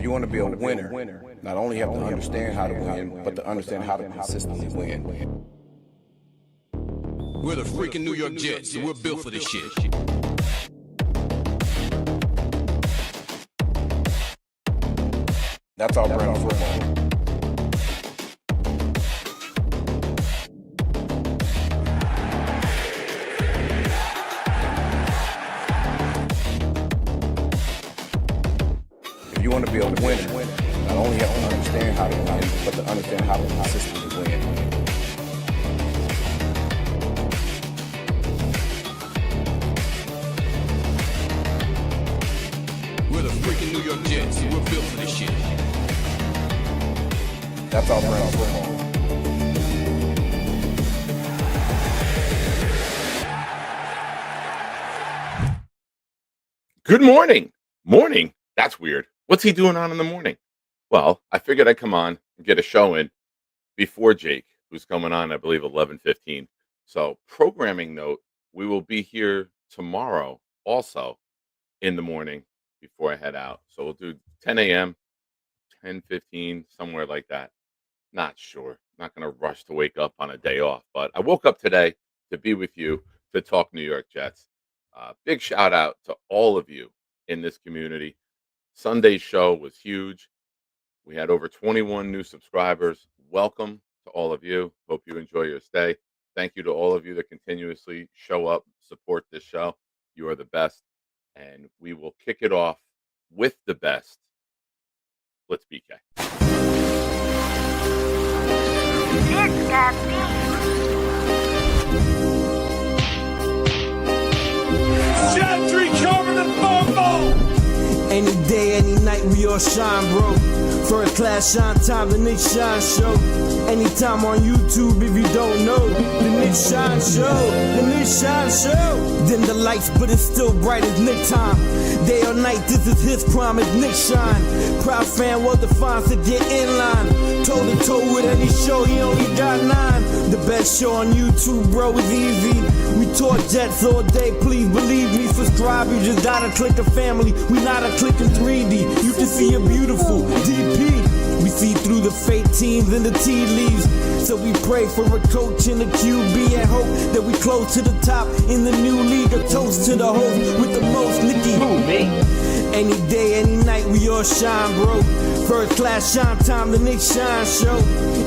you want to be a winner, not only have to understand how to win, but to understand how to consistently win. We're the freaking New York Jets, and we're built for this shit. That's our brand of football. If you want to be a winner, not only have to understand how to win, but to understand how to consistently win. We're the freaking New York Jets, and we're built for this shit. That's our brand of football. Good morning. Morning? That's weird. What's he doing on in the morning? Well, I figured I'd come on and get a show in before Jake, who's coming on, I believe, 11:15. So, programming note, we will be here tomorrow also in the morning before I head out. So we'll do 10 a.m., 10:15, somewhere like that. Not sure. Not going to rush to wake up on a day off, but I woke up today to be with you to talk New York Jets. Big shout out to all of you in this community. Sunday's show was huge. We had over 21 new subscribers. Welcome to all of you. Hope you enjoy your stay. Thank you to all of you that continuously show up, support this show. You are the best. And we will kick it off with the best. Let's BK. It's got me. Gentry covering the football! Any day, any night, we all shine, bro. First class shine time, the Nick Shine Show. Anytime on YouTube, if you don't know, the Nick Shine Show, the Nick Shine Show. Dim the lights, but it's still bright as Nick time. Day or night, this is his prime, it's Nick Shine. Proud fan, well defined, to get in line. Toe to toe with any show, he only got 9. The best show on YouTube, bro, is easy. We talk Jets all day, please believe me. Subscribe, you just gotta click a family. We not a click in 3D. You can see a beautiful DP. We see through the fake teams and the tea leaves. So we pray for a coach and a QB and hope that we close to the top in the new league. A toast to the host with the most, Nicky. Who, me? Any day, any night, we all shine, bro. First class shine time, the Nick Shine Show.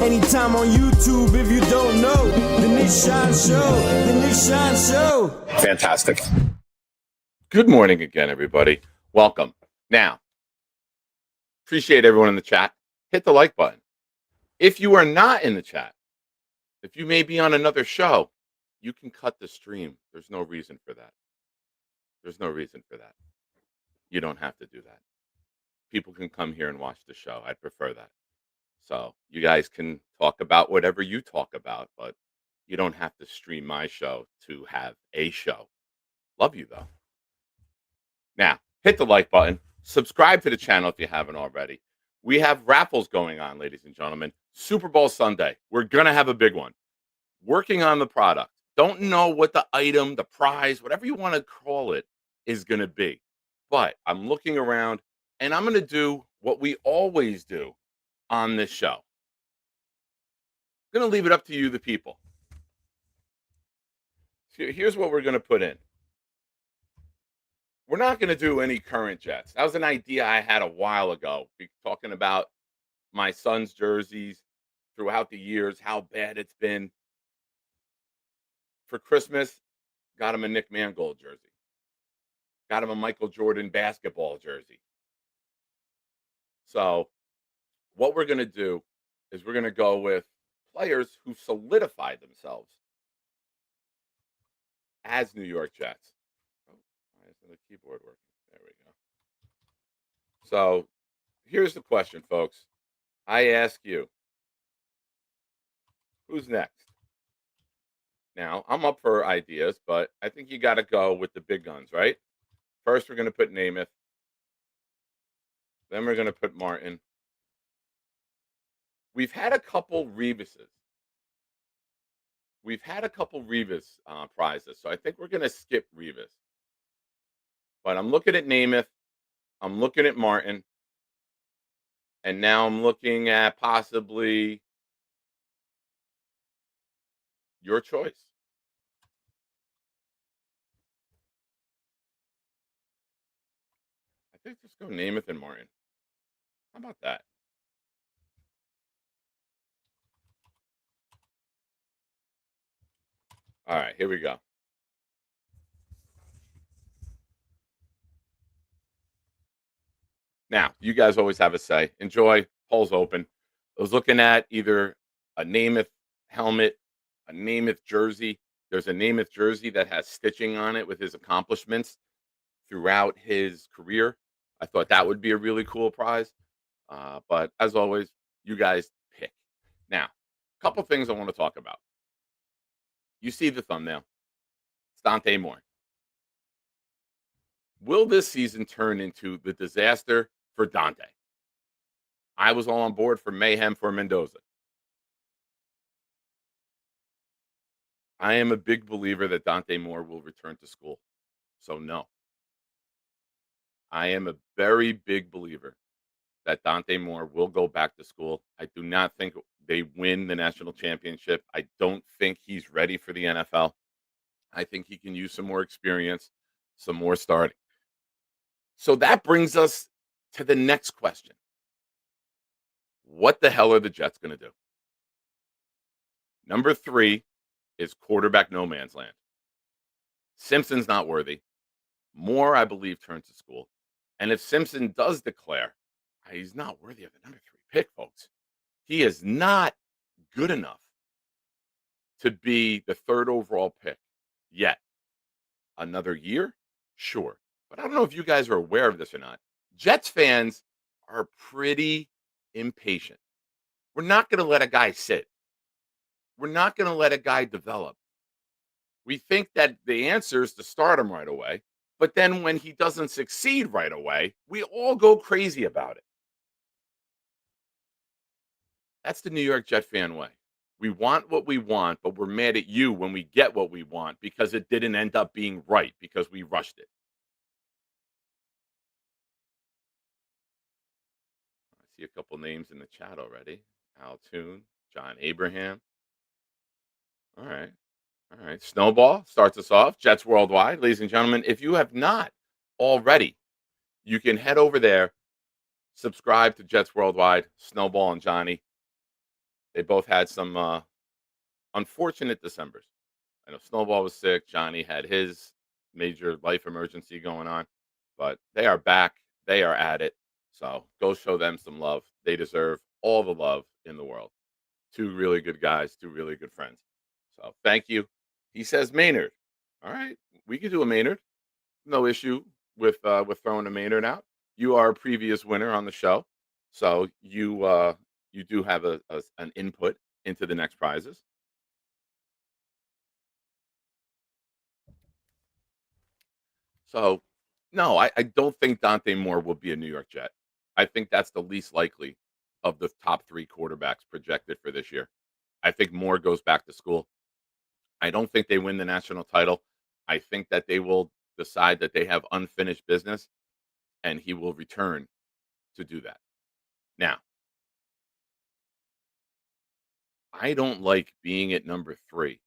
Anytime on YouTube, if you don't know, the Nick Shine Show, the Nick Shine Show. Fantastic. Good morning again, everybody. Welcome. Now, appreciate everyone in the chat. Hit the like button. If you are not in the chat, if you may be on another show, you can cut the stream. There's no reason for that. There's no reason for that. You don't have to do that. People can come here and watch the show. I'd prefer that. So you guys can talk about whatever you talk about, but you don't have to stream my show to have a show. Love you, though. Now, hit the like button. Subscribe to the channel if you haven't already. We have raffles going on, ladies and gentlemen. Super Bowl Sunday. We're going to have a big one. Working on the product. Don't know what the item, the prize, whatever you want to call it, is going to be. But I'm looking around, and I'm going to do what we always do on this show. I'm going to leave it up to you, the people. Here's what we're going to put in. We're not going to do any current Jets. That was an idea I had a while ago, talking about my son's jerseys throughout the years, how bad it's been. For Christmas, got him a Nick Mangold jersey. Got him a Michael Jordan basketball jersey. So what we're going to do is we're going to go with players who solidified themselves as New York Jets. Why isn't the keyboard working? There we go. So here's the question, folks. I ask you, who's next? Now, I'm up for ideas, but I think you got to go with the big guns, right? First, we're going to put Namath. Then we're going to put Martin. We've had a couple Revises. We've had a couple Revis prizes, so I think we're going to skip Revis. But I'm looking at Namath. I'm looking at Martin. And now I'm looking at possibly your choice. I think just go Namath and Martin. How about that? All right, here we go. Now, you guys always have a say. Enjoy. Polls open. I was looking at either a Namath helmet, a Namath jersey. There's a Namath jersey that has stitching on it with his accomplishments throughout his career. I thought that would be a really cool prize. But as always, you guys pick. Now, a couple things I want to talk about. You see the thumbnail. It's Dante Moore. Will this season turn into the disaster for Dante? I was all on board for mayhem for Mendoza. I am a big believer that Dante Moore will return to school. So, no. I am a very big believer that Dante Moore will go back to school. I do not think they win the national championship. I don't think he's ready for the NFL. I think he can use some more experience, some more starting. So that brings us to the next question. What the hell are the Jets going to do? Number 3 is quarterback no man's land. Simpson's not worthy. Moore, I believe, turns to school. And if Simpson does declare, he's not worthy of the number 3 pick, folks. He is not good enough to be the 3rd overall pick yet. Another year? Sure. But I don't know if you guys are aware of this or not. Jets fans are pretty impatient. We're not going to let a guy sit. We're not going to let a guy develop. We think that the answer is to start him right away. But then when he doesn't succeed right away, we all go crazy about it. That's the New York Jet fan way. We want what we want, but we're mad at you when we get what we want because it didn't end up being right because we rushed it. I see a couple names in the chat already. Al Toon, John Abraham. All right. All right. Snowball starts us off. Jets Worldwide. Ladies and gentlemen, if you have not already, you can head over there, subscribe to Jets Worldwide, Snowball and Johnny. They both had some unfortunate Decembers. I know Snowball was sick. Johnny had his major life emergency going on, but they are back. They are at it. So go show them some love. They deserve all the love in the world. 2 really good guys, 2 really good friends. So thank you. He says Maynard. All right, we could do a Maynard. No issue with throwing a Maynard out. You are a previous winner on the show, so you do have an input into the next prizes. So, no, I don't think Dante Moore will be a New York Jet. I think that's the least likely of the top 3 quarterbacks projected for this year. I think Moore goes back to school. I don't think they win the national title. I think that they will decide that they have unfinished business, and he will return to do that. Now, I don't like being at number 3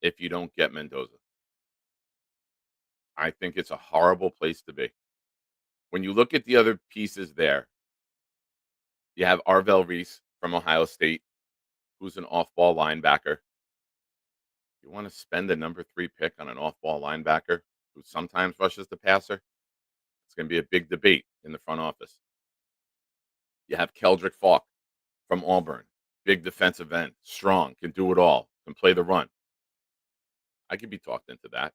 if you don't get Mendoza. I think it's a horrible place to be. When you look at the other pieces there, you have Arvell Reese from Ohio State, who's an off-ball linebacker. You want to spend the number 3 pick on an off-ball linebacker who sometimes rushes the passer? It's going to be a big debate in the front office. You have Keldrick Falk from Auburn, big defensive end, strong, can do it all, can play the run. I could be talked into that.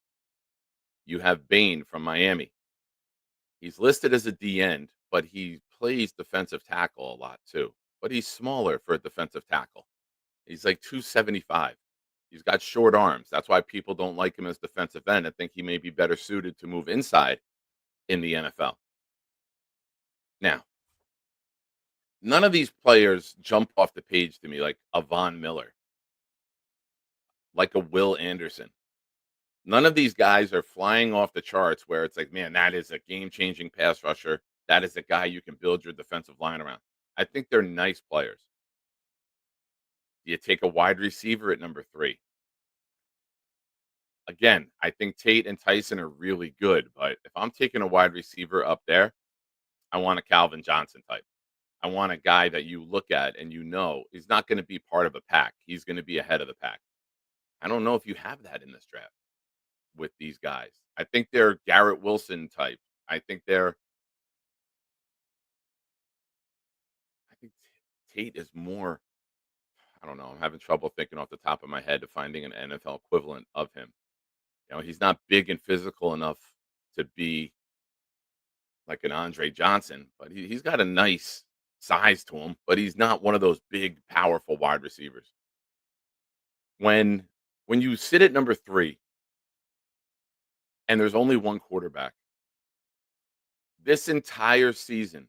You have Bain from Miami. He's listed as a D end, but he plays defensive tackle a lot too. But he's smaller for a defensive tackle. He's like 275. He's got short arms. That's why people don't like him as defensive end. I think he may be better suited to move inside in the NFL. Now, none of these players jump off the page to me like a Von Miller, like a Will Anderson. None of these guys are flying off the charts where it's like, man, that is a game-changing pass rusher. That is a guy you can build your defensive line around. I think they're nice players. Do you take a wide receiver at number 3? Again, I think Tate and Tyson are really good, but if I'm taking a wide receiver up there, I want a Calvin Johnson type. I want a guy that you look at and you know he's not going to be part of a pack. He's going to be ahead of the pack. I don't know if you have that in this draft with these guys. I think they're Garrett Wilson type. I think they're I think Tate is more. I don't know. I'm having trouble thinking off the top of my head to finding an NFL equivalent of him. He's not big and physical enough to be like an Andre Johnson, but he's got a nice size to him, but he's not one of those big, powerful wide receivers. When you sit at number 3 and there's only one quarterback, this entire season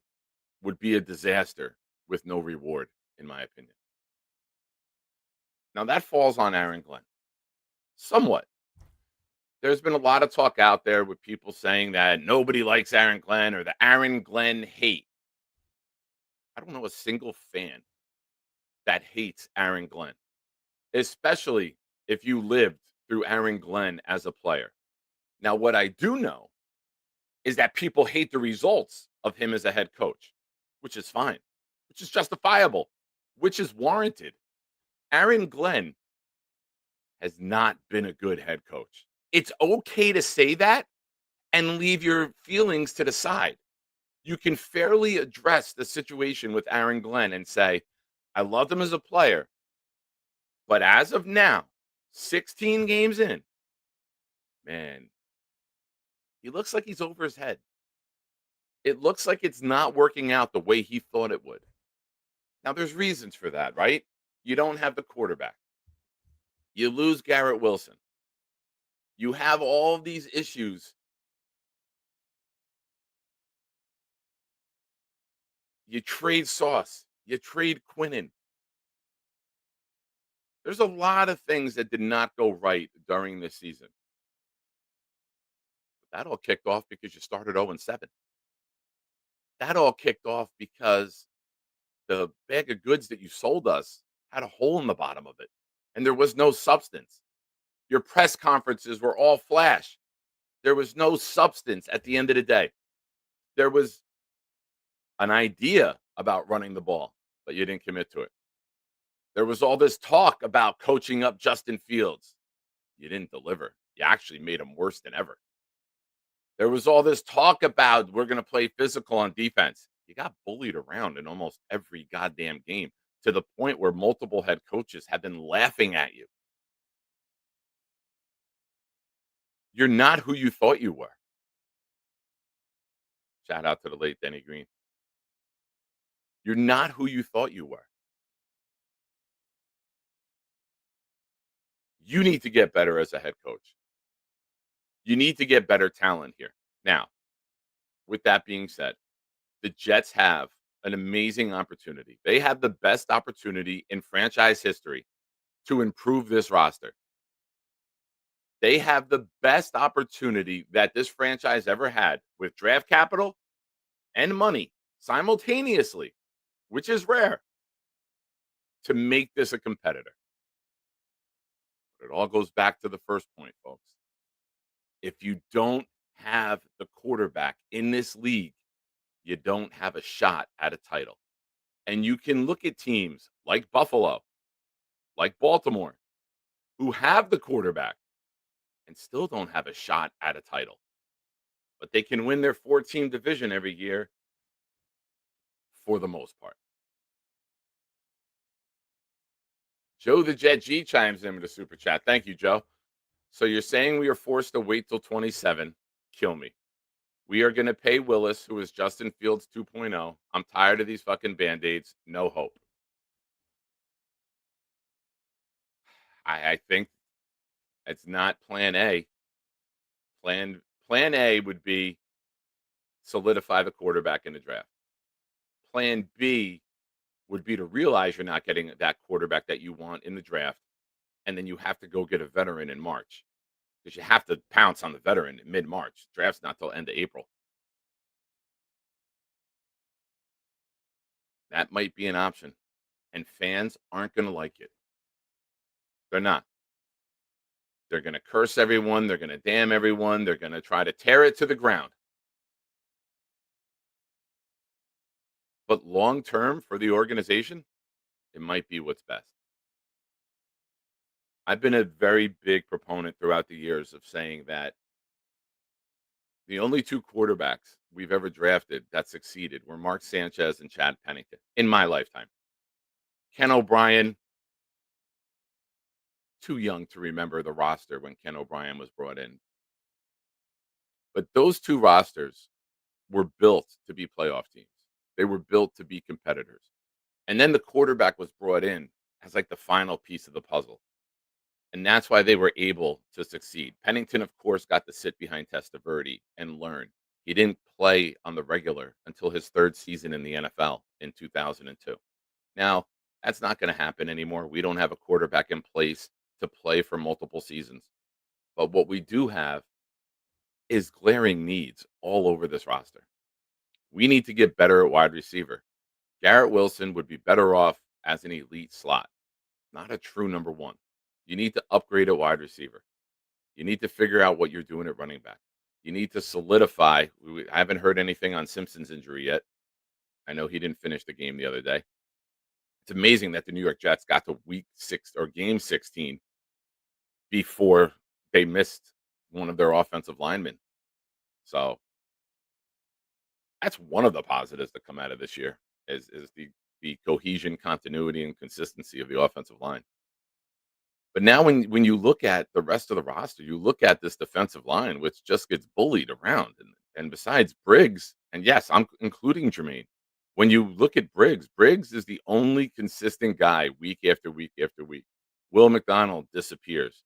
would be a disaster with no reward, in my opinion. Now that falls on Aaron Glenn. Somewhat. There's been a lot of talk out there with people saying that nobody likes Aaron Glenn or the Aaron Glenn hate. I don't know a single fan that hates Aaron Glenn, especially if you lived through Aaron Glenn as a player. Now, what I do know is that people hate the results of him as a head coach, which is fine, which is justifiable, which is warranted. Aaron Glenn has not been a good head coach. It's okay to say that and leave your feelings to the side. You can fairly address the situation with Aaron Glenn and say, I loved him as a player, but as of now, 16 games in, man, he looks like he's over his head. It looks like it's not working out the way he thought it would. Now, there's reasons for that, right? You don't have the quarterback. You lose Garrett Wilson. You have all of these issues. You trade Sauce. You trade Quinnen. There's a lot of things that did not go right during this season. But that all kicked off because you started 0-7. That all kicked off because the bag of goods that you sold us had a hole in the bottom of it, and there was no substance. Your press conferences were all flash. There was no substance at the end of the day. There was an idea about running the ball, but you didn't commit to it. There was all this talk about coaching up Justin Fields. You didn't deliver. You actually made him worse than ever. There was all this talk about we're going to play physical on defense. You got bullied around in almost every goddamn game to the point where multiple head coaches have been laughing at you. You're not who you thought you were. Shout out to the late Denny Green. You're not who you thought you were. You need to get better as a head coach. You need to get better talent here. Now, with that being said, the Jets have an amazing opportunity. They have the best opportunity in franchise history to improve this roster. They have the best opportunity that this franchise ever had with draft capital and money simultaneously, which is rare, to make this a competitor. But it all goes back to the first point, folks. If you don't have the quarterback in this league, you don't have a shot at a title. And you can look at teams like Buffalo, like Baltimore, who have the quarterback and still don't have a shot at a title. But they can win their 4-team division every year for the most part. Joe the Jet G chimes in with a super chat. Thank you, Joe. So you're saying we are forced to wait till 27? Kill me. We are going to pay Willis, who is Justin Fields 2.0. I'm tired of these fucking Band-Aids. No hope. I think it's not plan A. Plan A would be solidify the quarterback in the draft. Plan B would be to realize you're not getting that quarterback that you want in the draft, and then you have to go get a veteran in March because you have to pounce on the veteran in mid-March. Draft's not till end of April. That might be an option. And fans aren't going to like it. They're not. They're going to curse everyone. They're going to damn everyone. They're going to try to tear it to the ground. But long term for the organization, it might be what's best. I've been a very big proponent throughout the years of saying that the only two quarterbacks we've ever drafted that succeeded were Mark Sanchez and Chad Pennington in my lifetime. Ken O'Brien, too young to remember the roster when Ken O'Brien was brought in. But those two rosters were built to be playoff teams. They were built to be competitors. And then the quarterback was brought in as like the final piece of the puzzle. And that's why they were able to succeed. Pennington, of course, got to sit behind Testaverde and learn. He didn't play on the regular until his third season in the NFL in 2002. Now, that's not going to happen anymore. We don't have a quarterback in place to play for multiple seasons. But what we do have is glaring needs all over this roster. We need to get better at wide receiver. Garrett Wilson would be better off as an elite slot, not a true number one. You need to upgrade at wide receiver. You need to figure out what you're doing at running back. You need to solidify. I haven't heard anything on Simpson's injury yet. I know he didn't finish the game the other day. It's amazing that the New York Jets got to week 6 or game 16 before they missed one of their offensive linemen. So that's one of the positives that come out of this year is the cohesion, continuity, and consistency of the offensive line. But now when you look at the rest of the roster, you look at this defensive line, which just gets bullied around. And besides Briggs, and yes, I'm including Jermaine. When you look at Briggs, Briggs is the only consistent guy week after week after week. Will McDonald disappears.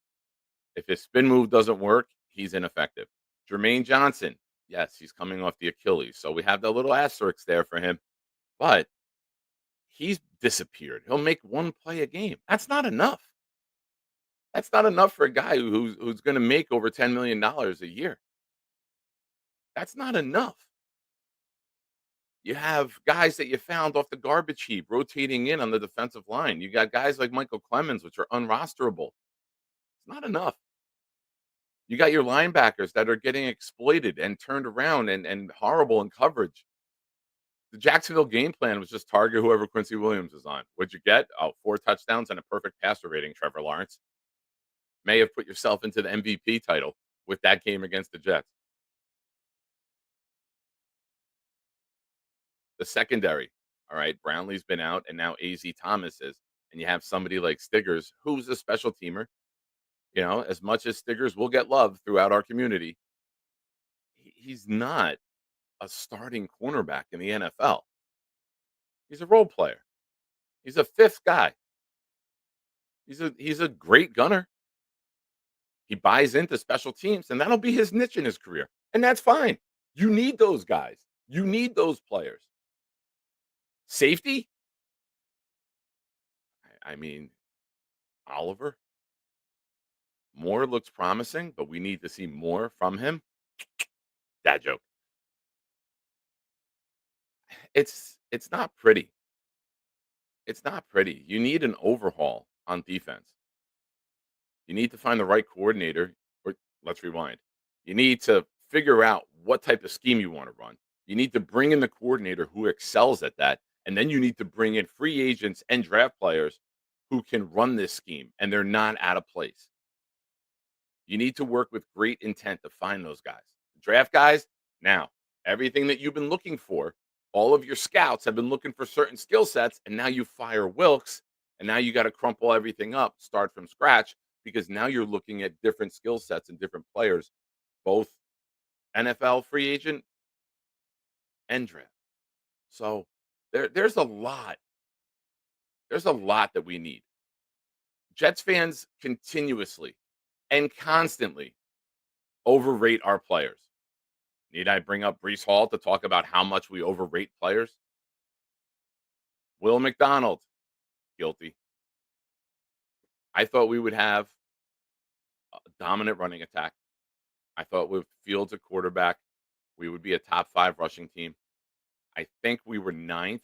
If his spin move doesn't work, he's ineffective. Jermaine Johnson, yes, he's coming off the Achilles. So we have the little asterisk there for him. But he's disappeared. He'll make one play a game. That's not enough. That's not enough for a guy who's going to make over $10 million a year. That's not enough. You have guys that you found off the garbage heap rotating in on the defensive line. You got guys like Michael Clemens, which are unrosterable. It's not enough. You got your linebackers that are getting exploited and turned around and horrible in coverage. The Jacksonville game plan was just target whoever Quincy Williams is on. What'd you get? Oh, 4 touchdowns and a perfect passer rating, Trevor Lawrence. May have put yourself into the MVP title with that game against the Jets. The secondary, all right, Brownlee's been out, and now A.Z. Thomas is. And you have somebody like Stiggers, who's a special teamer. You know, as much as Stiggers will get love throughout our community, he's not a starting cornerback in the NFL. He's a role player. He's a fifth guy. He's a great gunner. He buys into special teams, and that'll be his niche in his career. And that's fine. You need those guys. You need those players. Safety? I mean, Oliver. Moore looks promising, but we need to see more from him. Dad joke. It's not pretty. It's not pretty. You need an overhaul on defense. You need to find the right coordinator. Or let's rewind. You need to figure out what type of scheme you want to run. You need to bring in the coordinator who excels at that. And then you need to bring in free agents and draft players who can run this scheme and they're not out of place. You need to work with great intent to find those guys. Draft guys, now, everything that you've been looking for, all of your scouts have been looking for certain skill sets, and now you fire Wilkes, and now you got to crumple everything up, start from scratch, because now you're looking at different skill sets and different players, both NFL free agent and draft. So there's a lot. There's a lot that we need. Jets fans continuously and constantly overrate our players. Need I bring up Brees Hall to talk about how much we overrate players? Will McDonald, guilty. I thought we would have a dominant running attack. I thought with Fields at quarterback, we would be a top 5 rushing team. I think we were 9th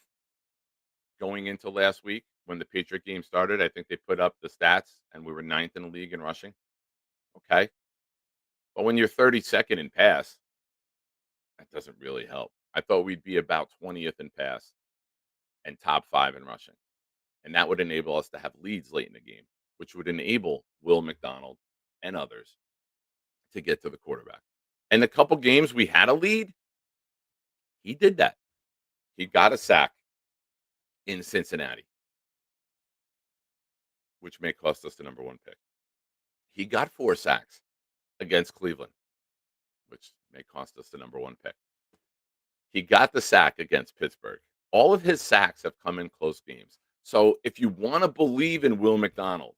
going into last week when the Patriot game started. I think they put up the stats and we were ninth in the league in rushing. Okay. But when you're 32nd in pass, that doesn't really help. I thought we'd be about 20th in pass and top 5 in rushing. And that would enable us to have leads late in the game, which would enable Will McDonald and others to get to the quarterback. And the couple games we had a lead, he did that. He got a sack in Cincinnati, which may cost us the number 1 pick. He got 4 sacks against Cleveland, which may cost us the number 1 pick. He got the sack against Pittsburgh. All of his sacks have come in close games. So if you want to believe in Will McDonald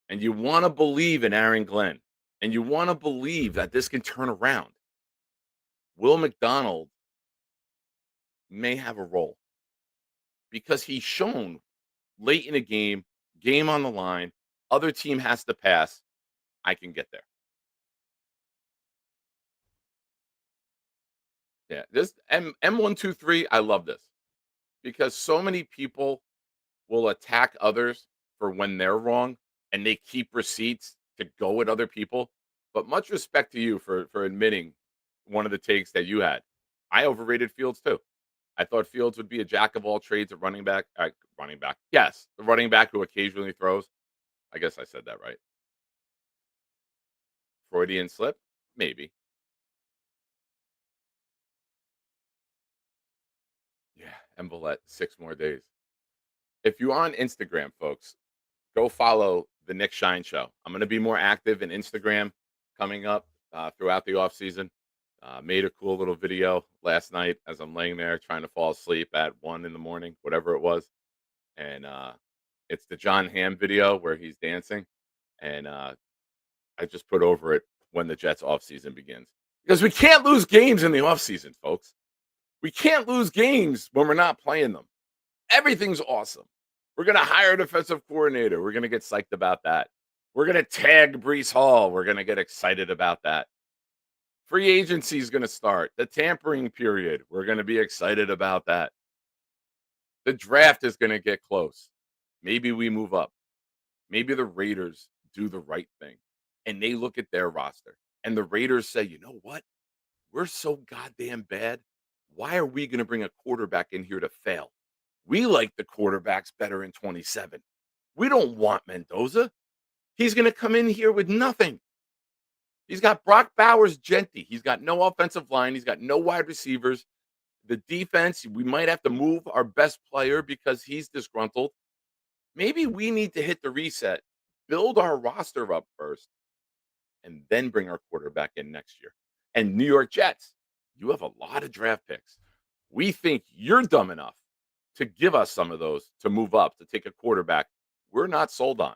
and you want to believe in Aaron Glenn and you want to believe that this can turn around, Will McDonald may have a role because he's shown late in a game, game on the line, other team has to pass, I can get there. Yeah, this M123, I love this because so many people will attack others for when they're wrong and they keep receipts to go at other people. But much respect to you for admitting one of the takes that you had. I overrated Fields too. I thought Fields would be a jack of all trades at running back. Running back, yes, the running back who occasionally throws. I guess I said that right. Freudian slip, maybe. Yeah, Embolette, 6 more days. If you're on Instagram, folks, go follow the Nick Shine Show. I'm going to be more active in Instagram coming up throughout the off season. Made a cool little video last night as I'm laying there trying to fall asleep at 1 in the morning, whatever it was. And it's the John Hamm video where he's dancing. And I just put over it when the Jets off season begins. Because we can't lose games in the off season, folks. We can't lose games when we're not playing them. Everything's awesome. We're going to hire a defensive coordinator. We're going to get psyched about that. We're going to tag Brees Hall. We're going to get excited about that. Free agency is going to start. The tampering period. We're going to be excited about that. The draft is going to get close. Maybe we move up. Maybe the Raiders do the right thing. And they look at their roster. And the Raiders say, you know what? We're so goddamn bad. Why are we going to bring a quarterback in here to fail? We like the quarterbacks better in 27. We don't want Mendoza. He's going to come in here with nothing. He's got Brock Bowers Genty. He's got no offensive line. He's got no wide receivers. The defense, we might have to move our best player because he's disgruntled. Maybe we need to hit the reset, build our roster up first, and then bring our quarterback in next year. And New York Jets, you have a lot of draft picks. We think you're dumb enough to give us some of those to move up, to take a quarterback we're not sold on.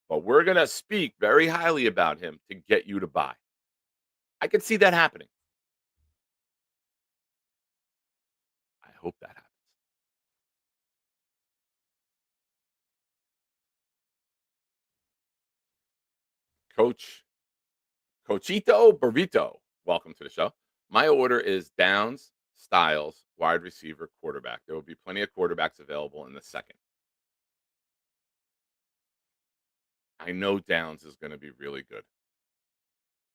But we're going to speak very highly about him to get you to buy. I can see that happening. I hope that happens. Coachito Burrito, welcome to the show. My order is Downs, Styles, wide receiver, quarterback. There will be plenty of quarterbacks available in the second. I know Downs is going to be really good.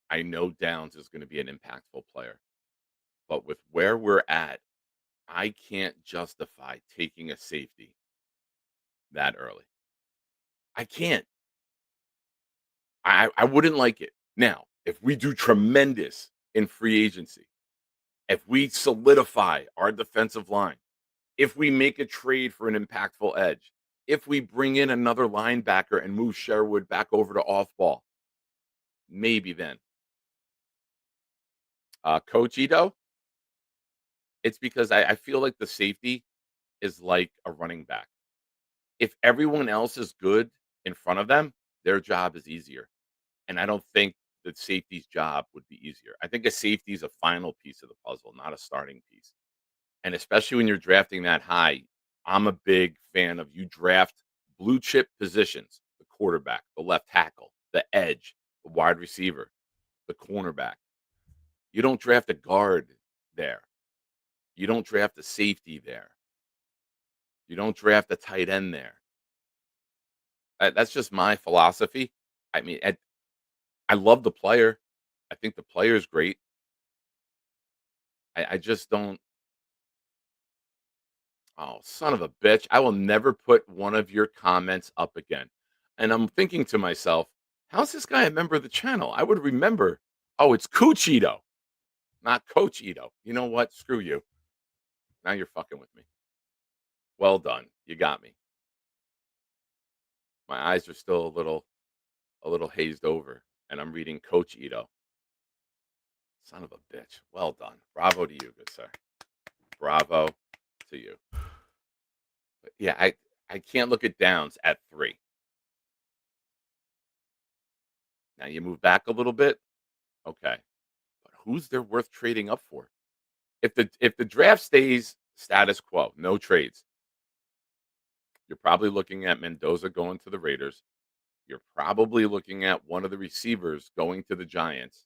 I know Downs is going to be an impactful player. But with where we're at, I can't justify taking a safety that early. I can't. I wouldn't like it. Now, if we do tremendous in free agency, if we solidify our defensive line, if we make a trade for an impactful edge, if we bring in another linebacker and move Sherwood back over to off ball, maybe then. Coach Ito, it's because I feel like the safety is like a running back. If everyone else is good in front of them, their job is easier. And I don't think the safety's job would be easier. I think a safety is a final piece of the puzzle, not a starting piece. And especially when you're drafting that high, I'm a big fan of you draft blue chip positions, the quarterback, the left tackle, the edge, the wide receiver, the cornerback. You don't draft a guard there. You don't draft a safety there. You don't draft a tight end there. That's just my philosophy. I mean, I love the player. I think the player is great. I just don't. Oh, son of a bitch. I will never put one of your comments up again. And I'm thinking to myself, how's this guy a member of the channel? I would remember. Oh, it's Cuchito, not Coach Ito. You know what? Screw you. Now you're fucking with me. Well done. You got me. My eyes are still a little hazed over, and I'm reading Coach Ito. Son of a bitch. Well done. Bravo to you, good sir. Bravo to you. But yeah, I can't look at Downs at 3. Now you move back a little bit. Okay. But who's there worth trading up for? If the draft stays status quo, no trades, you're probably looking at Mendoza going to the Raiders. You're probably looking at one of the receivers going to the Giants.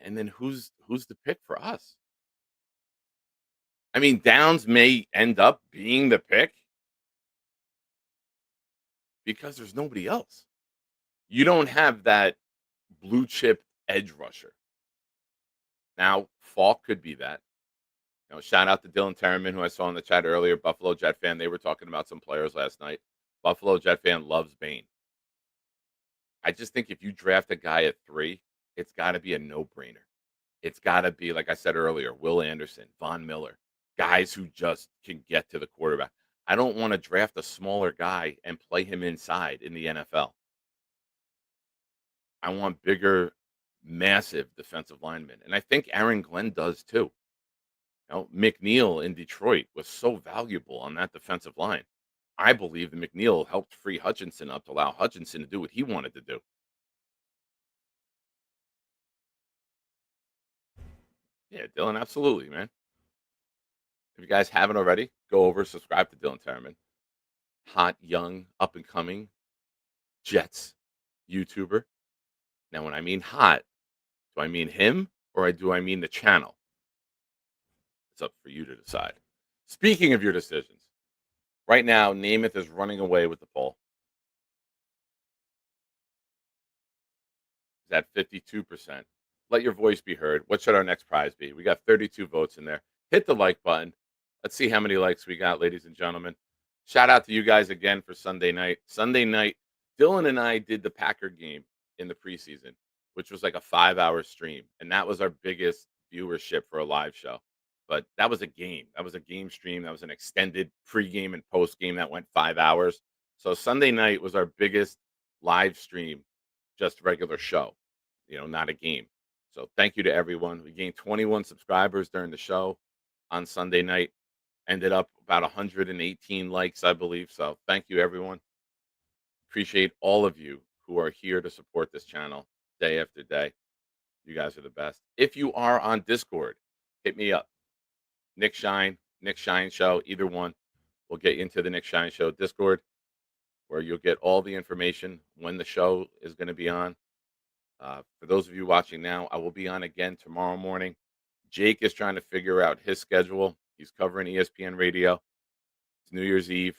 And then who's the pick for us? I mean, Downs may end up being the pick because there's nobody else. You don't have that blue chip edge rusher. Now, Falk could be that. Shout out to Dylan Terryman, who I saw in the chat earlier, Buffalo Jet fan. They were talking about some players last night. Buffalo Jet fan loves Bain. I just think if you draft a guy at 3, it's got to be a no-brainer. It's got to be, like I said earlier, Will Anderson, Von Miller, guys who just can get to the quarterback. I don't want to draft a smaller guy and play him inside in the NFL. I want bigger, massive defensive linemen. And I think Aaron Glenn does too. McNeil in Detroit was so valuable on that defensive line. I believe that McNeil helped free Hutchinson up to allow Hutchinson to do what he wanted to do. Yeah, Dylan, absolutely, man. If you guys haven't already, go over, subscribe to Dylan Terryman. Hot, young, up and coming Jets YouTuber. Now, when I mean hot, do I mean him or do I mean the channel? It's up for you to decide. Speaking of your decisions, right now, Namath is running away with the poll. Is at 52%. Let your voice be heard. What should our next prize be? We got 32 votes in there. Hit the like button. Let's see how many likes we got, ladies and gentlemen. Shout out to you guys again for Sunday night. Sunday night, Dylan and I did the Packer game in the preseason, which was like a 5-hour stream. And that was our biggest viewership for a live show. But that was a game. That was a game stream. That was an extended pregame and postgame that went 5 hours. So Sunday night was our biggest live stream, just regular show, not a game. So thank you to everyone. We gained 21 subscribers during the show on Sunday night. Ended up about 118 likes, I believe. So thank you, everyone. Appreciate all of you who are here to support this channel day after day. You guys are the best. If you are on Discord, hit me up. Nick Shine Show, either one. We'll get you into the Nick Shine Show Discord, where you'll get all the information when the show is going to be on. For those of you watching now, I will be on again tomorrow morning. Jake is trying to figure out his schedule. He's covering ESPN Radio. It's New Year's Eve.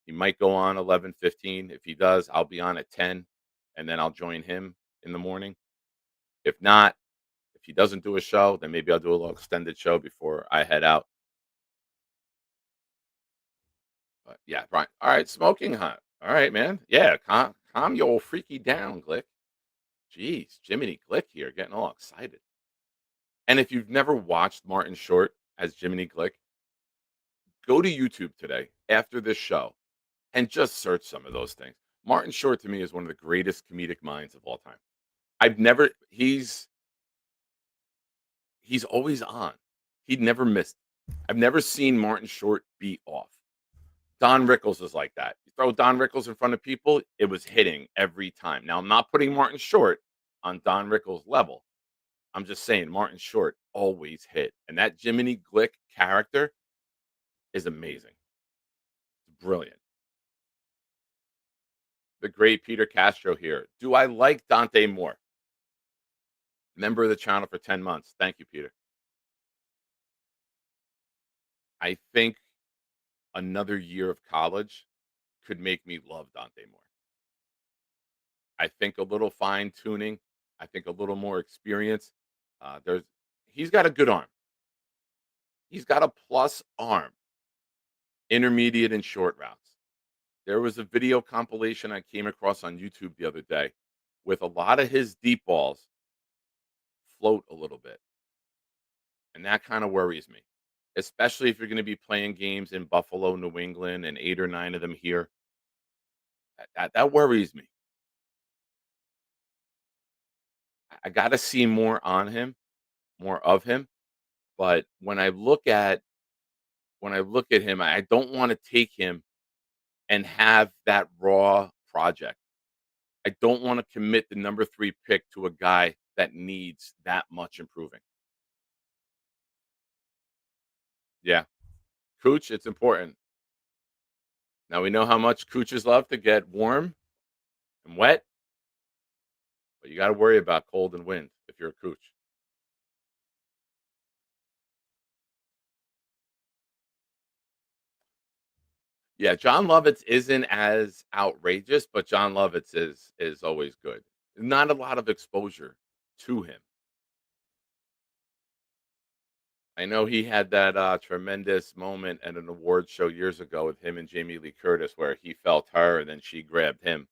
He might go on 11:15. If he does, I'll be on at 10, and then I'll join him in the morning. If not, if he doesn't do a show, then maybe I'll do a little extended show before I head out. But yeah, Brian. All right, smoking hot. All right, man. Yeah, calm your freaky down, Glick. Jeez, Jiminy Glick here, getting all excited. And if you've never watched Martin Short as Jiminy Glick, go to YouTube today after this show and just search some of those things. Martin Short to me is one of the greatest comedic minds of all time. He's always on. He'd never missed. I've never seen Martin Short be off. Don Rickles is like that. You throw Don Rickles in front of people, it was hitting every time. Now, I'm not putting Martin Short on Don Rickles' level. I'm just saying Martin Short always hit. And that Jiminy Glick character is amazing. It's brilliant. The great Peter Castro here. Do I like Dante Moore? Member of the channel for 10 months. Thank you, Peter. I think another year of college could make me love Dante more. I think a little fine tuning, I think a little more experience. There's He's got a good arm. He's got a plus arm, intermediate and short routes. There was a video compilation I came across on YouTube the other day with a lot of his deep balls float a little bit. And that kind of worries me, especially if you're going to be playing games in Buffalo, New England, and 8 or 9 of them here. That worries me. I got to see more on him, more of him. But when I look at him, I don't want to take him and have that raw project. I don't want to commit the number 3 pick to a guy that needs that much improving. Yeah, Cooch, it's important. Now we know how much Cooches love to get warm and wet, but you got to worry about cold and wind if you're a Cooch. Yeah, John Lovitz isn't as outrageous, but John Lovitz is always good. Not a lot of exposure to him. I know he had that tremendous moment at an award show years ago with him and Jamie Lee Curtis, where he felt her and then she grabbed him.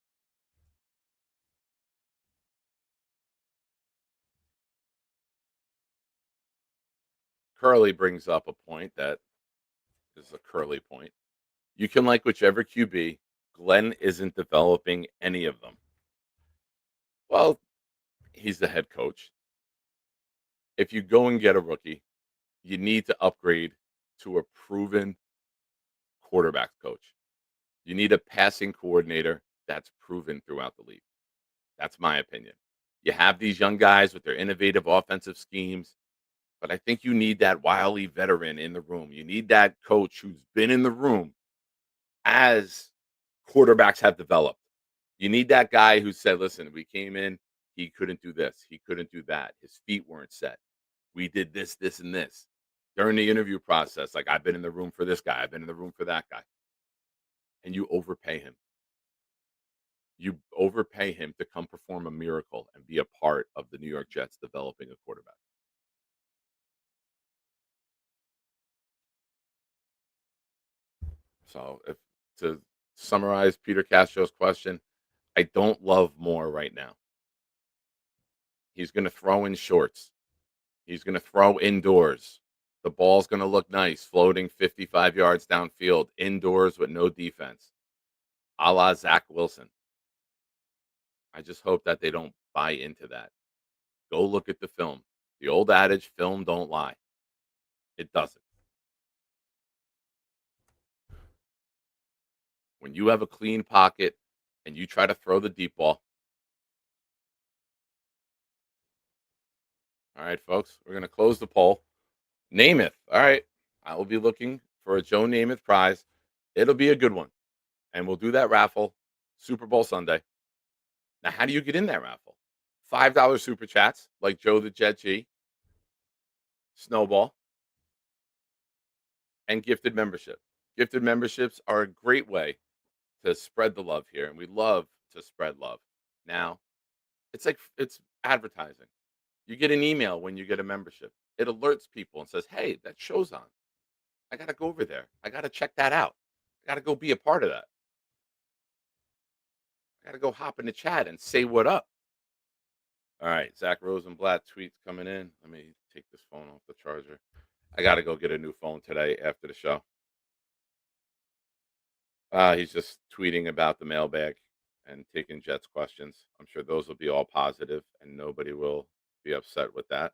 Curly brings up a point that is a curly point. You can like whichever QB. Glenn isn't developing any of them. Well, he's the head coach. If you go and get a rookie, you need to upgrade to a proven quarterback coach. You need a passing coordinator that's proven throughout the league. That's my opinion. You have these young guys with their innovative offensive schemes, but I think you need that wily veteran in the room. You need that coach who's been in the room as quarterbacks have developed. You need that guy who said, listen, we came in, he couldn't do this, he couldn't do that. His feet weren't set. We did this, this, and this. During the interview process, like I've been in the room for this guy, I've been in the room for that guy. And you overpay him. You overpay him to come perform a miracle and be a part of the New York Jets developing a quarterback. So, if to summarize Peter Castro's question, I don't love Moore right now. He's going to throw in shorts. He's going to throw indoors. The ball's going to look nice, floating 55 yards downfield, indoors with no defense, a la Zach Wilson. I just hope that they don't buy into that. Go look at the film. The old adage, film don't lie. It doesn't. When you have a clean pocket and you try to throw the deep ball. All right, folks, we're going to close the poll. Namath. All right. I will be looking for a Joe Namath prize. It'll be a good one. And we'll do that raffle Super Bowl Sunday. Now, how do you get in that raffle? $5 super chats like Joe the Jet G, Snowball, and gifted membership. Gifted memberships are a great way to spread the love here, and we love to spread love. Now, it's advertising. You get an email when you get a membership. It alerts people and says, "Hey, that show's on. I got to go over there. I got to check that out. I got to go be a part of that. I got to go hop in the chat and say what up." All right, Zach Rosenblatt tweets coming in. Let me take this phone off the charger. I got to go get a new phone today after the show. He's just tweeting about the mailbag and taking Jets questions. I'm sure those will be all positive and nobody will be upset with that.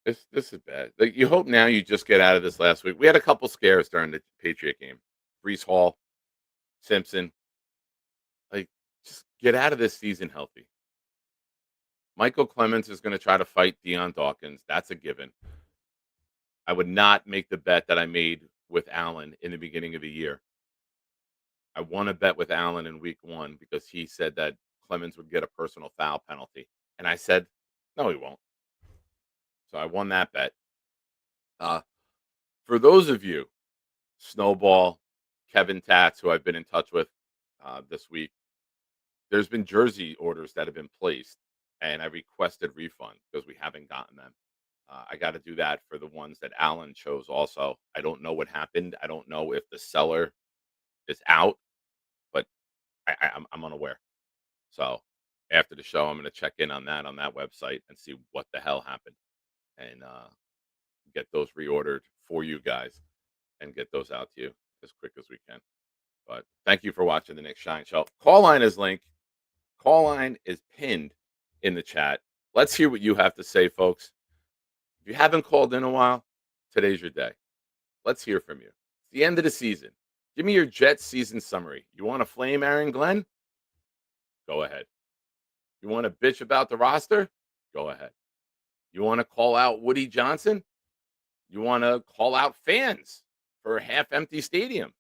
This is bad. Like, you hope now you just get out of this last week. We had a couple scares during the Patriot game. Brees Hall, Simpson. Like, just get out of this season healthy. Michael Clemens is going to try to fight Deion Dawkins. That's a given. I would not make the bet that I made with Allen in the beginning of the year. I won a bet with Allen in week 1 because he said that Clemens would get a personal foul penalty. And I said, no, he won't. So I won that bet. Uh, for those of you, Snowball, Kevin Tats, who I've been in touch with this week, there's been jersey orders that have been placed, and I requested refund because we haven't gotten them. I got to do that for the ones that Alan chose. Also, I don't know what happened. I don't know if the seller is out, but I'm unaware. So after the show, I'm going to check in on that website and see what the hell happened, and get those reordered for you guys and get those out to you as quick as we can. But thank you for watching the Nick Shine Show. Call line is linked. Call line is pinned in the chat. Let's hear what you have to say, folks. If you haven't called in a while, today's your day. Let's hear from you. It's the end of the season. Give me your Jets season summary. You want to flame Aaron Glenn? Go ahead. You want to bitch about the roster? Go ahead. You want to call out Woody Johnson? You want to call out fans for a half empty stadium?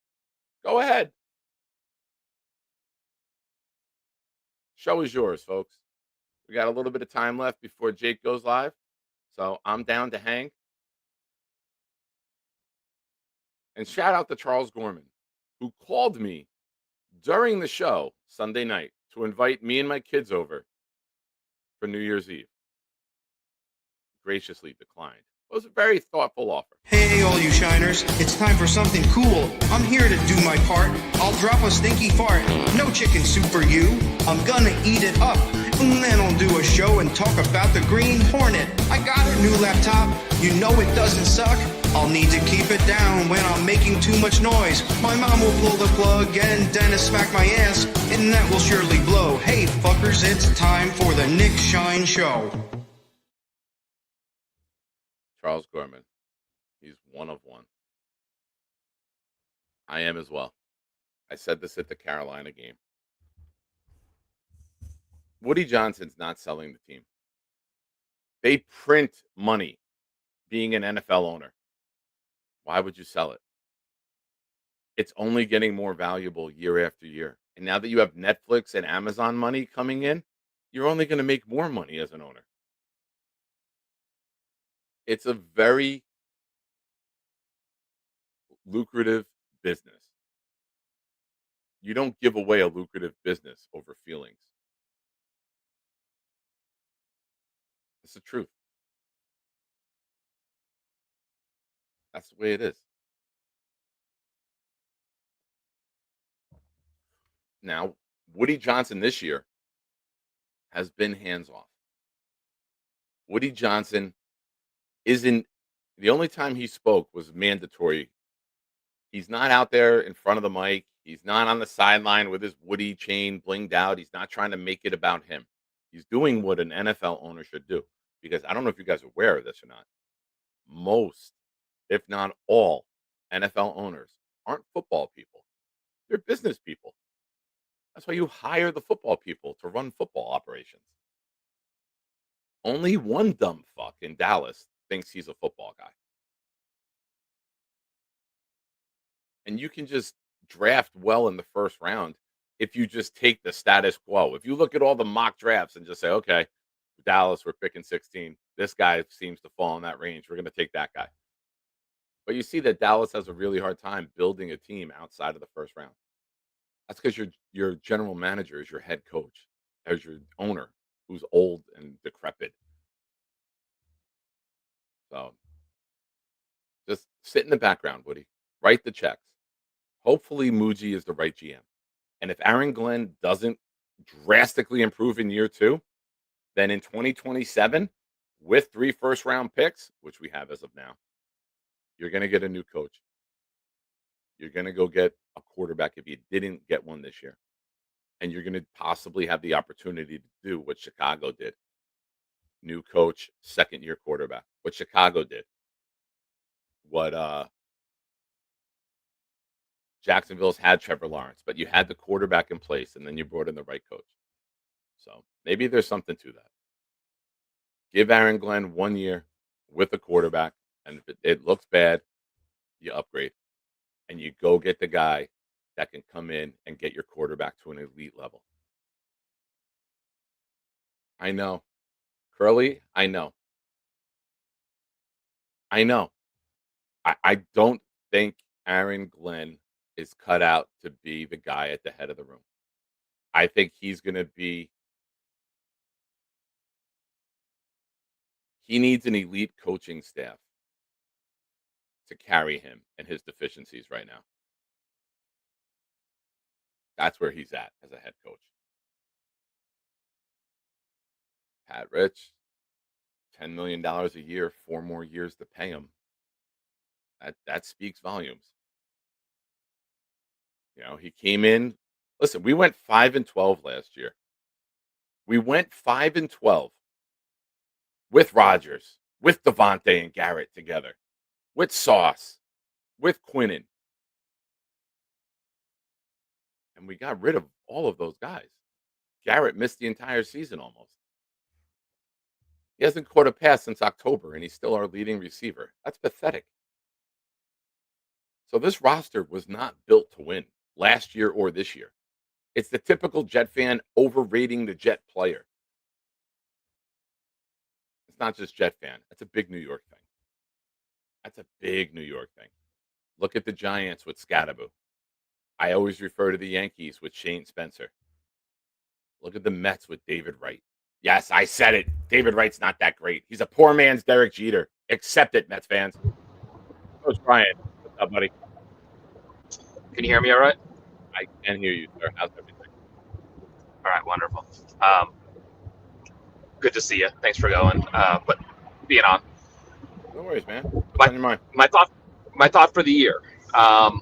Go ahead. Show is yours, folks. We got a little bit of time left before Jake goes live. So I'm down to hang. And shout out to Charles Gorman, who called me during the show Sunday night to invite me and my kids over for New Year's Eve. Graciously declined. It was a very thoughtful offer. Hey, all you shiners, it's time for something cool. I'm here to do my part. I'll drop a stinky fart. No chicken soup for you. I'm gonna eat it up. And then I'll do a show and talk about the Green Hornet. I got a new laptop. You know it doesn't suck. I'll need to keep it down when I'm making too much noise. My mom will pull the plug and Dennis smack my ass. And that will surely blow. Hey, fuckers, it's time for the Nick Shine Show. Charles Gorman. He's one of one. I am as well. I said this at the Carolina game. Woody Johnson's not selling the team. They print money being an NFL owner. Why would you sell it? It's only getting more valuable year after year. And now that you have Netflix and Amazon money coming in, you're only going to make more money as an owner. It's a very lucrative business. You don't give away a lucrative business over feelings. It's the truth. That's the way it is. Now, Woody Johnson this year has been hands off. Woody Johnson isn't, the only time he spoke was mandatory. He's not out there in front of the mic. He's not on the sideline with his Woody chain blinged out. He's not trying to make it about him. He's doing what an NFL owner should do. Because I don't know if you guys are aware of this or not. Most, if not all, NFL owners aren't football people. They're business people. That's why you hire the football people to run football operations. Only one dumb fuck in Dallas thinks he's a football guy. And you can just draft well in the first round if you just take the status quo. If you look at all the mock drafts and just say, okay, Dallas, we're picking 16. This guy seems to fall in that range. We're going to take that guy. But you see that Dallas has a really hard time building a team outside of the first round. That's because your general manager is your head coach, as your owner, who's old and decrepit. So just sit in the background, Woody. Write the checks. Hopefully, Muji is the right GM. And if Aaron Glenn doesn't drastically improve in year two, then in 2027, with 3 first-round picks, which we have as of now, you're going to get a new coach. You're going to go get a quarterback if you didn't get one this year. And you're going to possibly have the opportunity to do what Chicago did. New coach, second-year quarterback. What Chicago did. What Jacksonville's had Trevor Lawrence, but you had the quarterback in place, and then you brought in the right coach. So maybe there's something to that. Give Aaron Glenn 1 year with a quarterback, and if it looks bad, you upgrade. And you go get the guy that can come in and get your quarterback to an elite level. I know. Curly, I know. I know. I don't think Aaron Glenn is cut out to be the guy at the head of the room. I think he's going to be. He needs an elite coaching staff to carry him and his deficiencies right now. That's where he's at as a head coach. Pat Rich, $10 million a year, 4 more years to pay him. That speaks volumes. He came in. Listen, we went 5-12 last year. We went 5-12 with Rodgers, with Devontae and Garrett together, with Sauce, with Quinnen. And we got rid of all of those guys. Garrett missed the entire season almost. He hasn't caught a pass since October, and he's still our leading receiver. That's pathetic. So this roster was not built to win last year or this year. It's the typical Jet fan overrating the Jet player. It's not just Jet fan. That's a big New York thing. That's a big New York thing. Look at the Giants with Scadaboo. I always refer to the Yankees with Shane Spencer. Look at the Mets with David Wright. Yes, I said it. David Wright's not that great. He's a poor man's Derek Jeter. Accept it, Mets fans. Coach Brian, what's up, buddy? Can you hear me all right? I can hear you, sir. How's everything? All right, wonderful. Good to see you. Thanks for going. But being on. No worries, man. What's on your mind? My thought for the year. I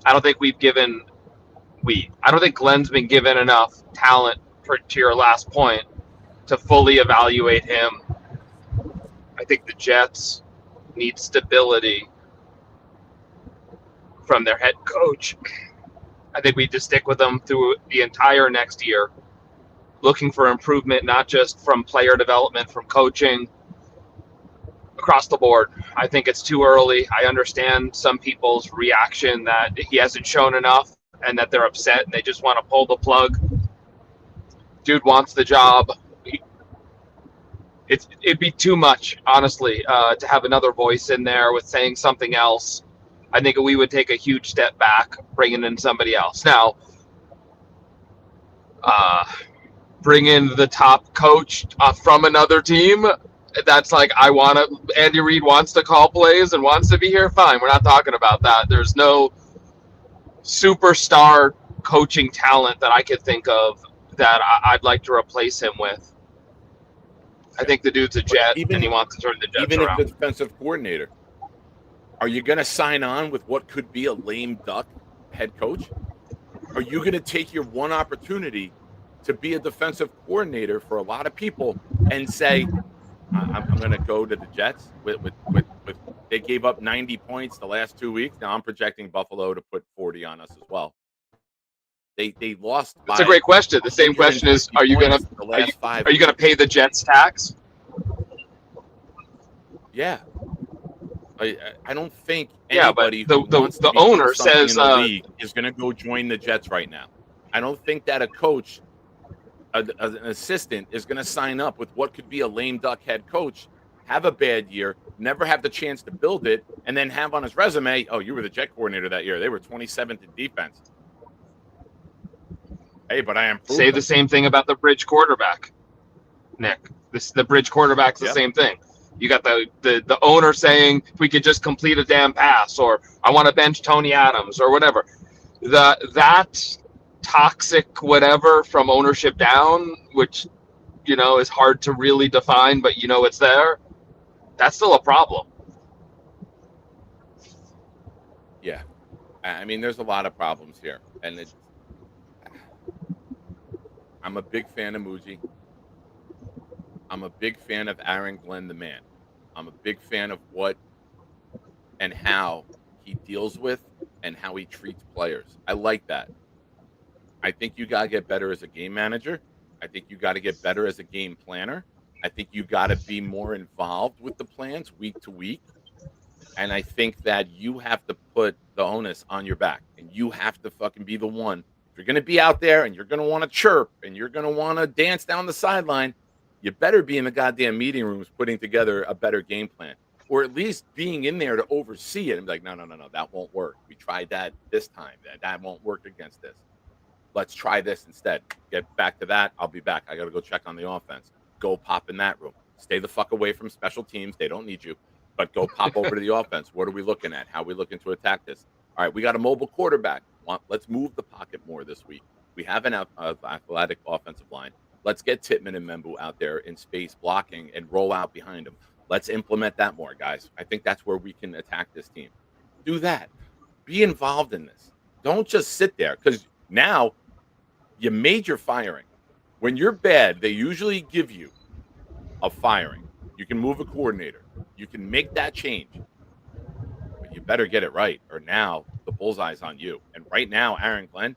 don't think I don't think Glenn's been given enough talent to your last point to fully evaluate him. I think the Jets need stability from their head coach. I think we need to stick with them through the entire next year, looking for improvement, not just from player development, from coaching, across the board. I think it's too early. I understand some people's reaction that he hasn't shown enough and that they're upset and they just want to pull the plug. Dude wants the job. It'd be too much, honestly, to have another voice in there with saying something else. I think we would take a huge step back bringing in somebody else. Now, bring in the top coach from another team. That's like, Andy Reid wants to call plays and wants to be here. Fine. We're not talking about that. There's no superstar coaching talent that I could think of that I'd like to replace him with. I think the dude's a Jet and he wants to turn the Jets around. Even if the defensive coordinator, are you going to sign on with what could be a lame duck head coach? Are you going to take your one opportunity to be a defensive coordinator for a lot of people and say, I'm going to go to the Jets with they gave up 90 points the last 2 weeks. Now I'm projecting Buffalo to put 40 on us as well. They lost. That's a great question. The same question is, are you going to pay the Jets tax? Yeah. I don't think anybody who wants the to owner says in the league is going to go join the Jets right now. I don't think that a coach, an assistant, is going to sign up with what could be a lame duck head coach, have a bad year, never have the chance to build it, and then have on his resume, oh, you were the Jet coordinator that year. They were 27th in defense. Hey, but I am. Say the same thing about the bridge quarterback, Nick. The bridge quarterback's the same thing. You got the owner saying, if we could just complete a damn pass, or I want to bench Tony Adams, or whatever. That toxic whatever from ownership down, which is hard to really define, but it's there. That's still a problem. Yeah, I mean, there's a lot of problems here, and I'm a big fan of Muji. I'm a big fan of Aaron Glenn, the man. I'm a big fan of what and how he deals with and how he treats players. I like that. I think you got to get better as a game manager. I think you got to get better as a game planner. I think you got to be more involved with the plans week to week. And I think that you have to put the onus on your back, and you have to fucking be the one. If you're going to be out there and you're going to want to chirp and you're going to want to dance down the sideline, you better be in the goddamn meeting rooms putting together a better game plan. or at least being in there to oversee it and be like, no, no, no, no, that won't work. We tried that this time. That won't work against this. Let's try this instead. Get back to that. I'll be back. I got to go check on the offense. Go pop in that room. Stay the fuck away from special teams. They don't need you, but go pop over to the offense. What are we looking at? How are we looking to attack this? All right, we got a mobile quarterback. Let's move the pocket more this week. We have an athletic offensive line. Let's get Tittman and Membu out there in space blocking and roll out behind them. Let's implement that more, guys. I think that's where we can attack this team. Do that. Be involved in this. Don't just sit there, because now you made your firing. When you're bad, they usually give you a firing. You can move a coordinator. You can make that change. But you better get it right, or now the bullseye's on you. And right now, Aaron Glenn,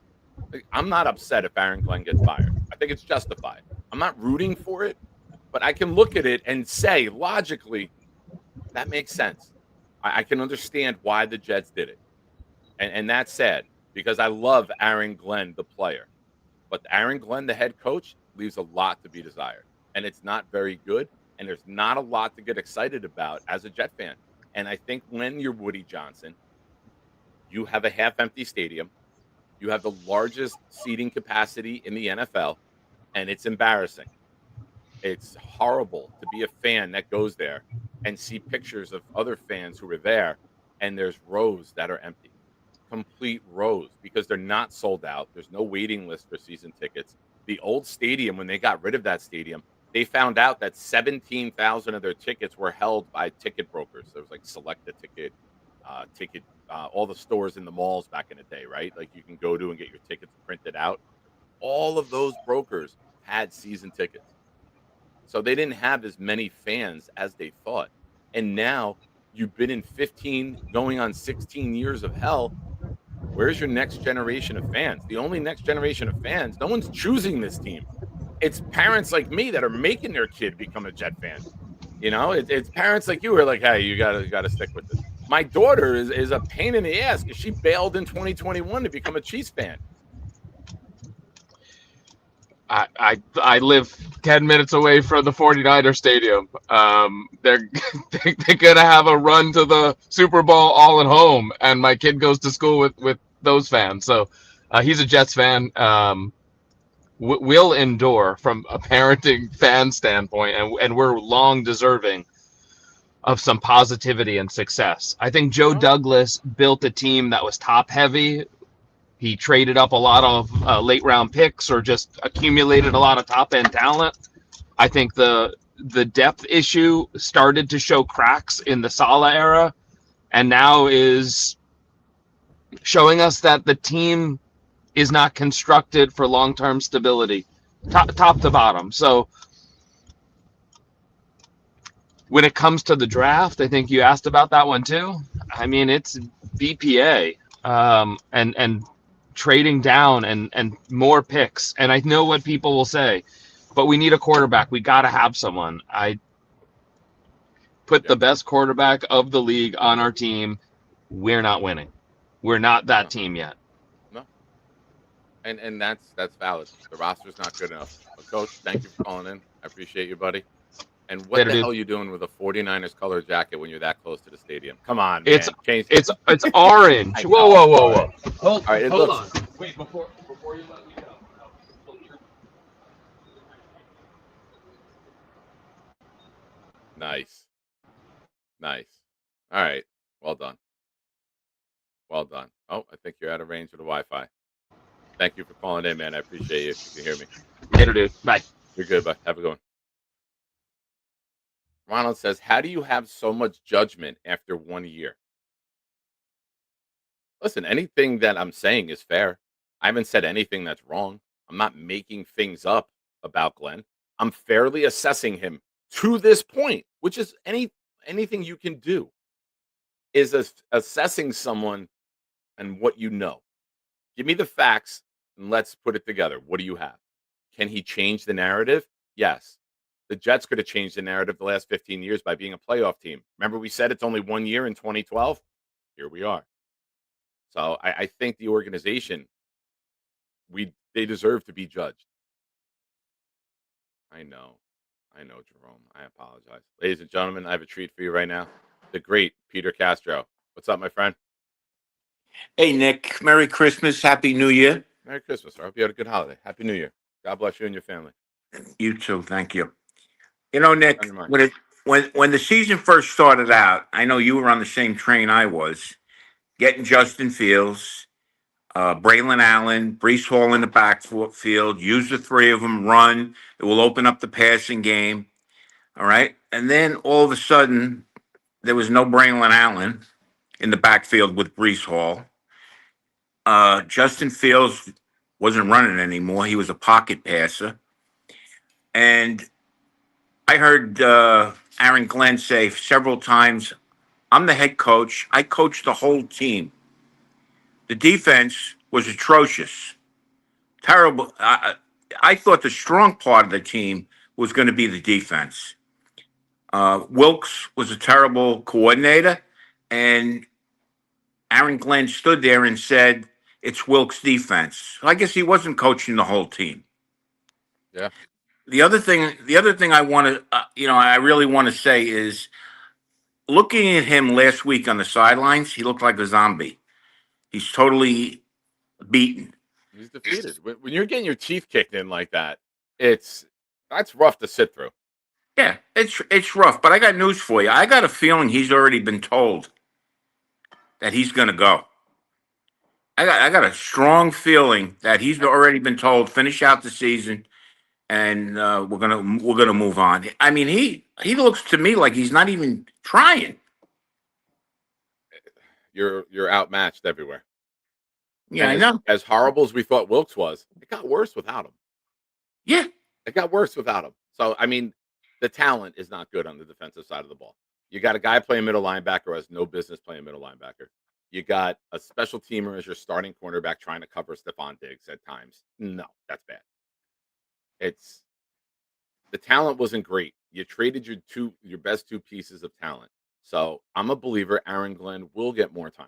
I'm not upset if Aaron Glenn gets fired. I think it's justified. I'm not rooting for it, but I can look at it and say, logically, that makes sense. I can understand why the Jets did it. And that's sad, because I love Aaron Glenn, the player. But Aaron Glenn, the head coach, leaves a lot to be desired. And it's not very good. And there's not a lot to get excited about as a Jet fan. And I think when you're Woody Johnson, you have a half-empty stadium. You have the largest seating capacity in the NFL. And it's embarrassing. It's horrible to be a fan that goes there and see pictures of other fans who were there, and there's rows that are empty. Complete rows, because they're not sold out. There's no waiting list for season tickets. The old stadium, when they got rid of that stadium, they found out that 17,000 of their tickets were held by ticket brokers. There was like Select a Ticket, all the stores in the malls back in the day, right? Like you can go to and get your tickets printed out. All of those brokers had season tickets. So they didn't have as many fans as they thought. And now you've been in 15, going on 16 years of hell. Where's your next generation of fans? The only next generation of fans, no one's choosing this team. It's parents like me that are making their kid become a Jet fan. You know, it's parents like you who are like, hey, you gotta stick with this. My daughter is a pain in the ass because she bailed in 2021 to become a Chiefs fan. I live 10 minutes away from the 49er stadium. They're going to have a run to the Super Bowl all at home, and my kid goes to school with those fans. So he's a Jets fan. We'll endure from a parenting fan standpoint, and we're long deserving of some positivity and success. I think Joe Douglas built a team that was top heavy. He traded up a lot of late round picks, or just accumulated a lot of top end talent. I think the depth issue started to show cracks in the Saleh era, and now is showing us that the team is not constructed for long term stability, top to bottom. So when it comes to the draft, I think you asked about that one too. I mean, it's BPA and trading down and more picks. And I know what people will say, but we need a quarterback. We got to have someone. I put the best quarterback of the league on our team. We're not winning. We're not that team yet. No. And that's valid. The roster's not good enough. But Coach, thank you for calling in. I appreciate you, buddy. And what Later, the dude. hell are you doing with a 49ers color jacket when you're that close to the stadium? Come on, man. It's orange. Whoa. Hold on. Wait, before you let me go. Nice. All right. Well done. Oh, I think you're out of range of the Wi-Fi. Thank you for calling in, man. I appreciate you. You can hear me. Later, dude. Bye. You're good, bud. Have a good one. Ronald says, how do you have so much judgment after 1 year? Listen, anything that I'm saying is fair. I haven't said anything that's wrong. I'm not making things up about Glenn. I'm fairly assessing him to this point, which is anything you can do is assessing someone and what you know. Give me the facts and let's put it together. What do you have? Can he change the narrative? Yes. The Jets could have changed the narrative the last 15 years by being a playoff team. Remember, we said it's only 1 year in 2012? Here we are. So I think the organization, they deserve to be judged. I know, Jerome. I apologize. Ladies and gentlemen, I have a treat for you right now. the great Peter Castro. What's up, my friend? Hey, Nick. Merry Christmas. Happy New Year. Merry Christmas. I hope you had a good holiday. Happy New Year. God bless you and your family. You too. Thank you. You know, Nick, On your mind. when the season first started out, I know you were on the same train I was, getting Justin Fields, Braylon Allen, Brees Hall in the backfield, use the three of them, run. It will open up the passing game. All right. And then all of a sudden, there was no Braylon Allen in the backfield with Brees Hall. Justin Fields wasn't running anymore. He was a pocket passer. And I heard Aaron Glenn say several times, I'm the head coach. I coached the whole team. The defense was atrocious, terrible. I thought the strong part of the team was going to be the defense. Wilkes was a terrible coordinator, and Aaron Glenn stood there and said, it's Wilkes' defense. I guess he wasn't coaching the whole team. Yeah. The other thing I want to, I really want to say is, looking at him last week on the sidelines, he looked like a zombie. He's totally beaten. He's defeated. When you're getting your teeth kicked in like that, that's rough to sit through. Yeah, it's rough, but I got news for you. I got a feeling he's already been told that he's going to go. I got a strong feeling that he's already been told finish out the season, and we're gonna move on. I mean, he looks to me like he's not even trying. You're outmatched everywhere. Yeah, And I know. As horrible as we thought Wilkes was, it got worse without him. Yeah, It got worse without him. So, I mean, the talent is not good on the defensive side of the ball. You got a guy playing middle linebacker who has no business playing middle linebacker. You got a special teamer as your starting cornerback trying to cover Stephon Diggs at times. No, that's bad. The talent wasn't great. You traded your best two pieces of talent. So I'm a believer Aaron Glenn will get more time.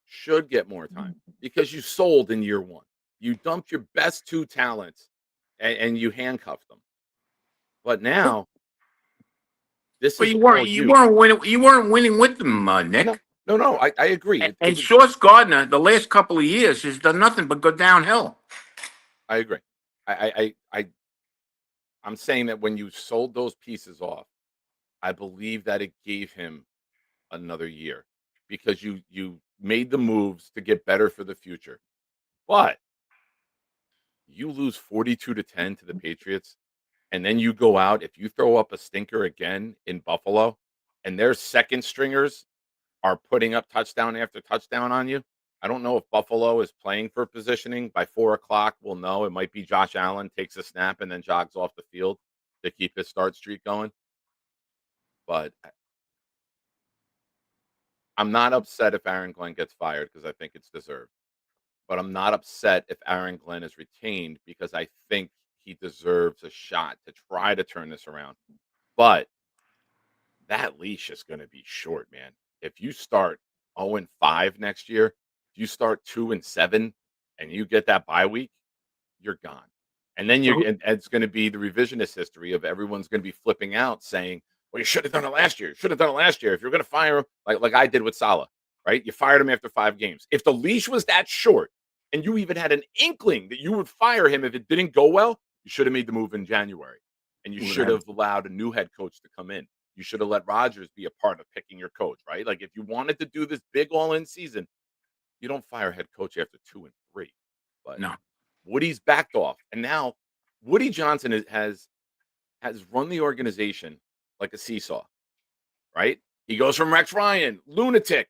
Should get more time because you sold in year one. You dumped your best two talents and you handcuffed them. But now this but is you all weren't winning. You weren't winning with them, Nick. No. I agree. And Sauce Gardner, the last couple of years, has done nothing but go downhill. I agree. I'm saying that when you sold those pieces off, I believe that it gave him another year because you made the moves to get better for the future. But you lose 42-10 to the Patriots, and then you go out, if you throw up a stinker again in Buffalo, and their second stringers are putting up touchdown after touchdown on you. I don't know if Buffalo is playing for positioning. By 4:00, we'll know. It might be Josh Allen takes a snap and then jogs off the field to keep his start streak going. But I'm not upset if Aaron Glenn gets fired because I think it's deserved. But I'm not upset if Aaron Glenn is retained because I think he deserves a shot to try to turn this around. But that leash is going to be short, man. If you start 0-5 next year, if you start 2-7 and you get that bye week, you're gone. And then and it's going to be the revisionist history of everyone's going to be flipping out saying, well, you should have done it last year. You should have done it last year. If you're going to fire him, like I did with Saleh, right? You fired him after 5 games. If the leash was that short and you even had an inkling that you would fire him if it didn't go well, you should have made the move in January. And you should have allowed a new head coach to come in. You should have let Rodgers be a part of picking your coach, right? Like if you wanted to do this big all-in season, you don't fire head coach after 2 and 3. But No. Woody's backed off, and now Woody Johnson has run the organization like a seesaw, right? He goes from Rex Ryan, lunatic,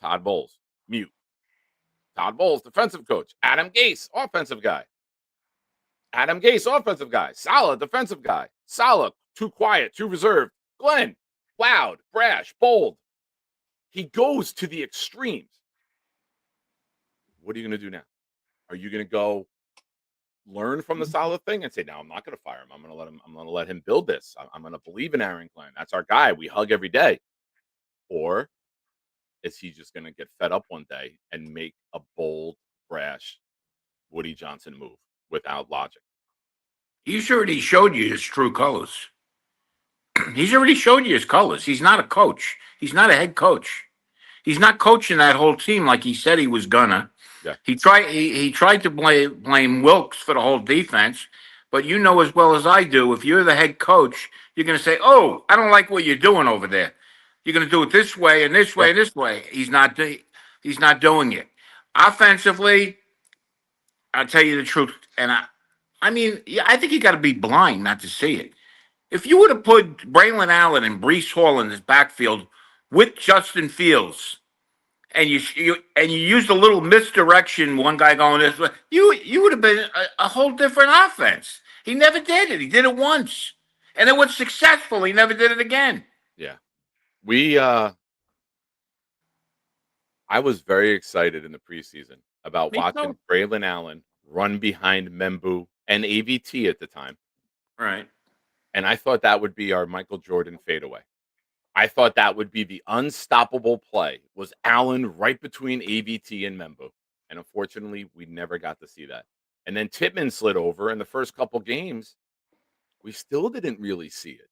Todd Bowles, mute. Todd Bowles, defensive coach. Adam Gase, offensive guy. Adam Gase, offensive guy. Saleh, defensive guy. Saleh, too quiet, too reserved. Glenn, loud, brash, bold. He goes to the extremes. What are you going to do now? Are you going to go learn from the Saleh thing and say, no, I'm not going to fire him. I'm going to let him build this. I'm going to believe in Aaron Glenn. That's our guy. We hug every day. Or is he just going to get fed up one day and make a bold, brash Woody Johnson move without logic? He's already showed you his true colors. He's already showed you his colors. He's not a coach. He's not a head coach. He's not coaching that whole team like he said he was gonna. Yeah. He tried to blame Wilkes for the whole defense, but you know as well as I do, if you're the head coach, you're gonna say, "Oh, I don't like what you're doing over there. You're gonna do it this way and this way Yeah. and this way." He's not doing it. Offensively, I'll tell you the truth, and I mean, yeah, I think you got to be blind not to see it. If you would have put Braylon Allen and Brees Hall in this backfield with Justin Fields, and you used a little misdirection, one guy going this way, you would have been a whole different offense. He never did it. He did it once, and it was successful. He never did it again. Yeah. I was very excited in the preseason about Me watching too. Braylon Allen run behind Membu and AVT at the time. Right. And I thought that would be our Michael Jordan fadeaway. I thought that would be the unstoppable play was Allen right between AVT and Membu. And unfortunately, we never got to see that. And then Titman slid over in the first couple games. We still didn't really see it.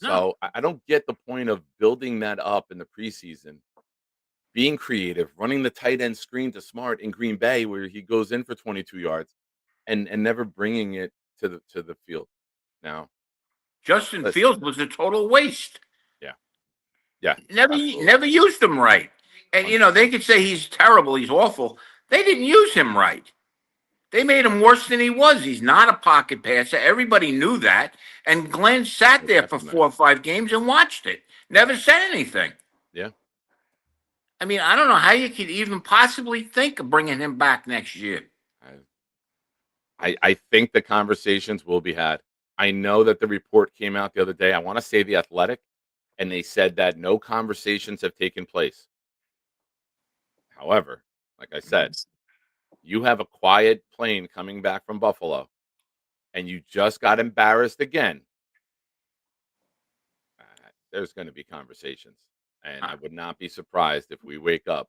No. So I don't get the point of building that up in the preseason, being creative, running the tight end screen to Smart in Green Bay where he goes in for 22 yards and never bringing it to the field. Now, Justin listen, Fields was a total waste. yeah, Never used him right. And you know, they could say he's terrible, he's awful. They didn't use him right. They made him worse than he was. He's not a pocket passer. Everybody knew that. And Glenn sat there for 4 or 5 games and watched it. Never said anything. Yeah. I mean, I don't know how you could even possibly think of bringing him back next year. I think the conversations will be had. I know that the report came out the other day. I want to say The Athletic, and they said that no conversations have taken place. However, like I said, you have a quiet plane coming back from Buffalo, and you just got embarrassed again. There's going to be conversations, and I would not be surprised if we wake up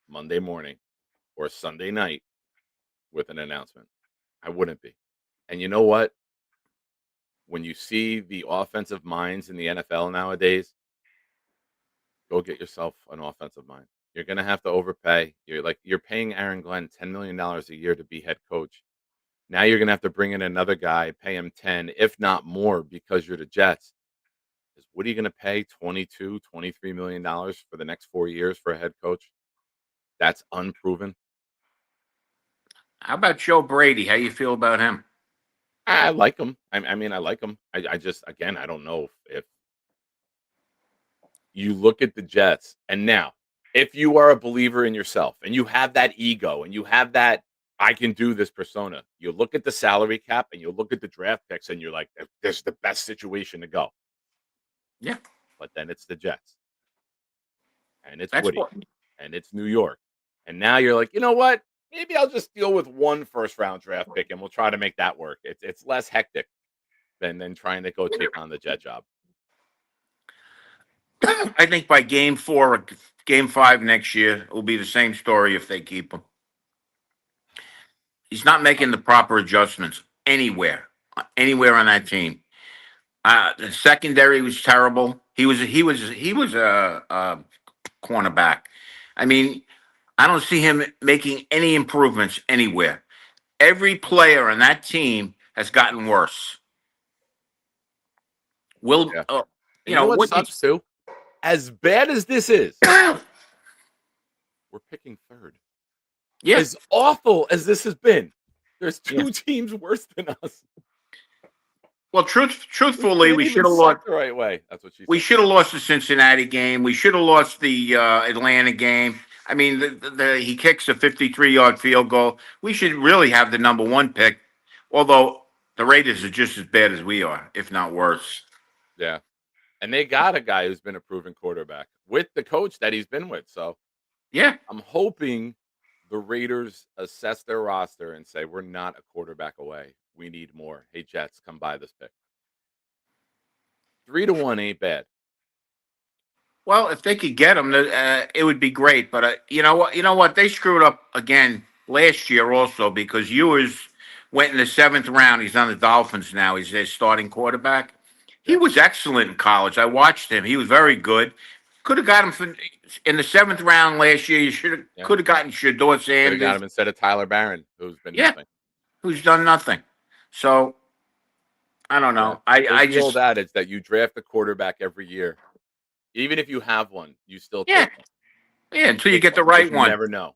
Monday morning or Sunday night with an announcement. I wouldn't be. And you know what? When you see the offensive minds in the NFL nowadays, go get yourself an offensive mind. You're going to have to overpay. You're paying Aaron Glenn $10 million a year to be head coach. Now you're going to have to bring in another guy, pay him 10, if not more, because you're the Jets. What are you going to pay $22, $23 million for the next 4 years for a head coach? That's unproven. How about Joe Brady? How you feel about him? I like him. I mean, I like him. I just, again, I don't know if you look at the Jets, and now, if you are a believer in yourself and you have that ego and you have that I can do this persona, you look at the salary cap and you look at the draft picks and you're like, this is the best situation to go. Yeah. But then it's the Jets. And it's That's Woody. what, And it's New York. And now you're like, you know what? Maybe I'll just deal with one first round draft pick and we'll try to make that work. It's less hectic than trying to go take on the Jet job. I think by game 4 or game 5 next year, it will be the same story if they keep him. He's not making the proper adjustments anywhere on that team. The secondary was terrible. He was a cornerback. I mean, I don't see him making any improvements anywhere. Every player on that team has gotten worse. Will Yeah. you know what sucks too? As bad as this is, we're picking third. Yeah. As awful as this has been, there's two teams worse than us. Well, truthfully, we should have lost lost the right way. That's what she said. We should have lost the Cincinnati game. We should have lost the Atlanta game. I mean, he kicks a 53-yard field goal. We should really have the number 1 pick, although the Raiders are just as bad as we are, if not worse. Yeah. And they got a guy who's been a proven quarterback with the coach that he's been with. So, yeah, I'm hoping the Raiders assess their roster and say, we're not a quarterback away. We need more. Hey, Jets, come buy this pick. 3-1 ain't bad. Well, if they could get him, it would be great. But you know what? They screwed up again last year also because Ewers went in the 7th round. He's on the Dolphins now. He's their starting quarterback. He was excellent in college. I watched him. He was very good. Could have got him in the 7th round last year. You Yeah. could have gotten Shador Could have got Sanders. him instead of Tyler Barron, who's been Yeah. nothing. Who's done nothing. So I don't Yeah. know. I There's the old just adage that you draft a quarterback every year. Even if you have one, you still yeah. take one. Yeah, until you Take get the one because right you one. never know.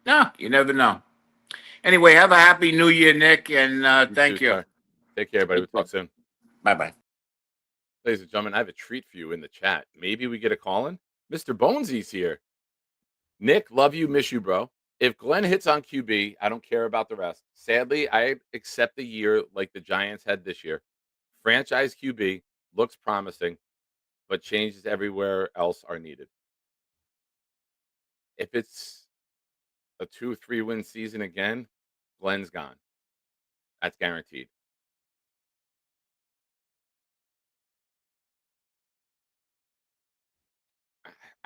No, you never know. Anyway, have a happy new year, Nick, and thank too, you. sir. Take care, everybody. We'll talk soon. Bye-bye. Ladies and gentlemen, I have a treat for you in the chat. Maybe we get a call in. Mr. Bonesy's here. Nick, love you, miss you, bro. If Glenn hits on QB, I don't care about the rest. Sadly, I accept a year like the Giants had this year. Franchise QB looks promising, but changes everywhere else are needed. If it's a 2-3 win season again, Glenn's gone. That's guaranteed.